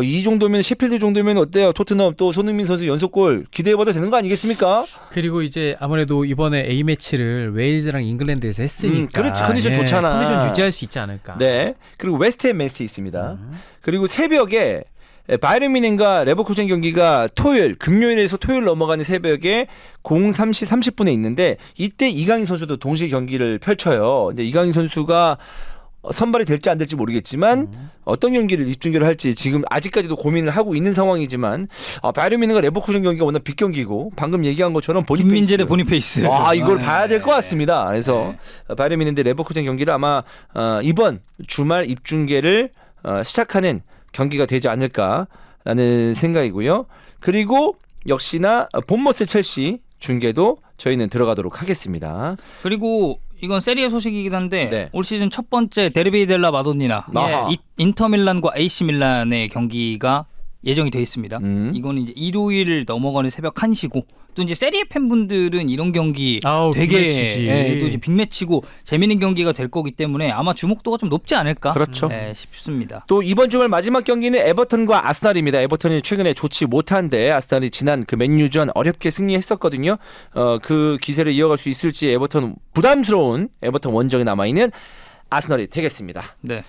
이 정도면 셰필드 정도면 어때요? 토트넘 또 손흥민 선수 연속골 기대해봐도 되는 거 아니겠습니까? 그리고 이제 아무래도 이번에 A매치를 웨일즈랑 잉글랜드에서 했으니까 그렇지. 컨디션 좋잖아. 컨디션 유지할 수 있지 않을까. 네. 그리고 웨스트햄 맨시티 있습니다. 그리고 새벽에 바이에른 뮌헨과 레버쿠젠 경기가 금요일에서 토요일 넘어가는 새벽에 03시 30분에 있는데 이때 이강인 선수도 동시에 경기를 펼쳐요. 근데 이강인 선수가 선발이 될지 안 될지 모르겠지만 어떤 경기를 입중계를 할지 지금 아직까지도 고민을 하고 있는 상황이지만 바이에른 뮌헨과 레버쿠젠 경기가 워낙 빅경기고 방금 얘기한 것처럼 김민재 대 보니페이스. 이걸 봐야 될 것 같습니다. 그래서 바이에른 뮌헨 대 레버쿠젠 경기를 아마 이번 주말 입중계를 시작하는 경기가 되지 않을까라는 생각이고요. 그리고 역시나 본머스 첼시 중계도 저희는 들어가도록 하겠습니다. 그리고 이건 세리에 소식이긴 한데 올 시즌 첫 번째 데르비 델라 마도니나 인터밀란과 AC 밀란의 경기가 예정이 돼 있습니다. 이거는 이제 일요일 넘어가는 새벽 1시고 또 이제 세리에 팬분들은 이런 경기 되게 또 이제 빅매치고 재밌는 경기가 될 거기 때문에 아마 주목도가 좀 높지 않을까 싶습니다. 또 이번 주말 마지막 경기는 에버턴과 아스날입니다. 에버턴이 최근에 좋지 못한데 아스날이 지난 그 맨유전 어렵게 승리했었거든요. 그 기세를 이어갈 수 있을지 부담스러운 에버턴 원정에 남아있는 아스날이 되겠습니다. 네.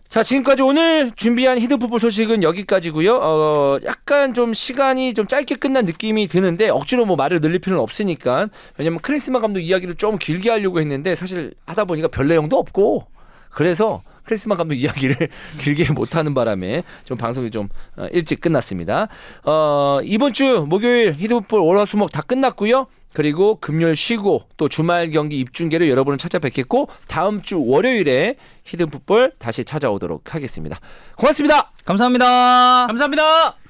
자, 지금까지 오늘 준비한 히든풋볼 소식은 여기까지고요. 약간 좀 시간이 좀 짧게 끝난 느낌이 드는데 억지로 뭐 말을 늘릴 필요는 없으니까. 왜냐면 크리스만 감독 이야기를 좀 길게 하려고 했는데 사실 하다 보니까 별 내용도 없고 그래서 크리스만 감독 이야기를 길게 못하는 바람에 좀 방송이 좀 일찍 끝났습니다. 이번 주 목요일 히든풋볼 월화수목 다 끝났고요. 그리고 금요일 쉬고 또 주말 경기 입중계로 여러분을 찾아뵙겠고 다음 주 월요일에 히든풋볼 다시 찾아오도록 하겠습니다. 고맙습니다. 감사합니다. 감사합니다.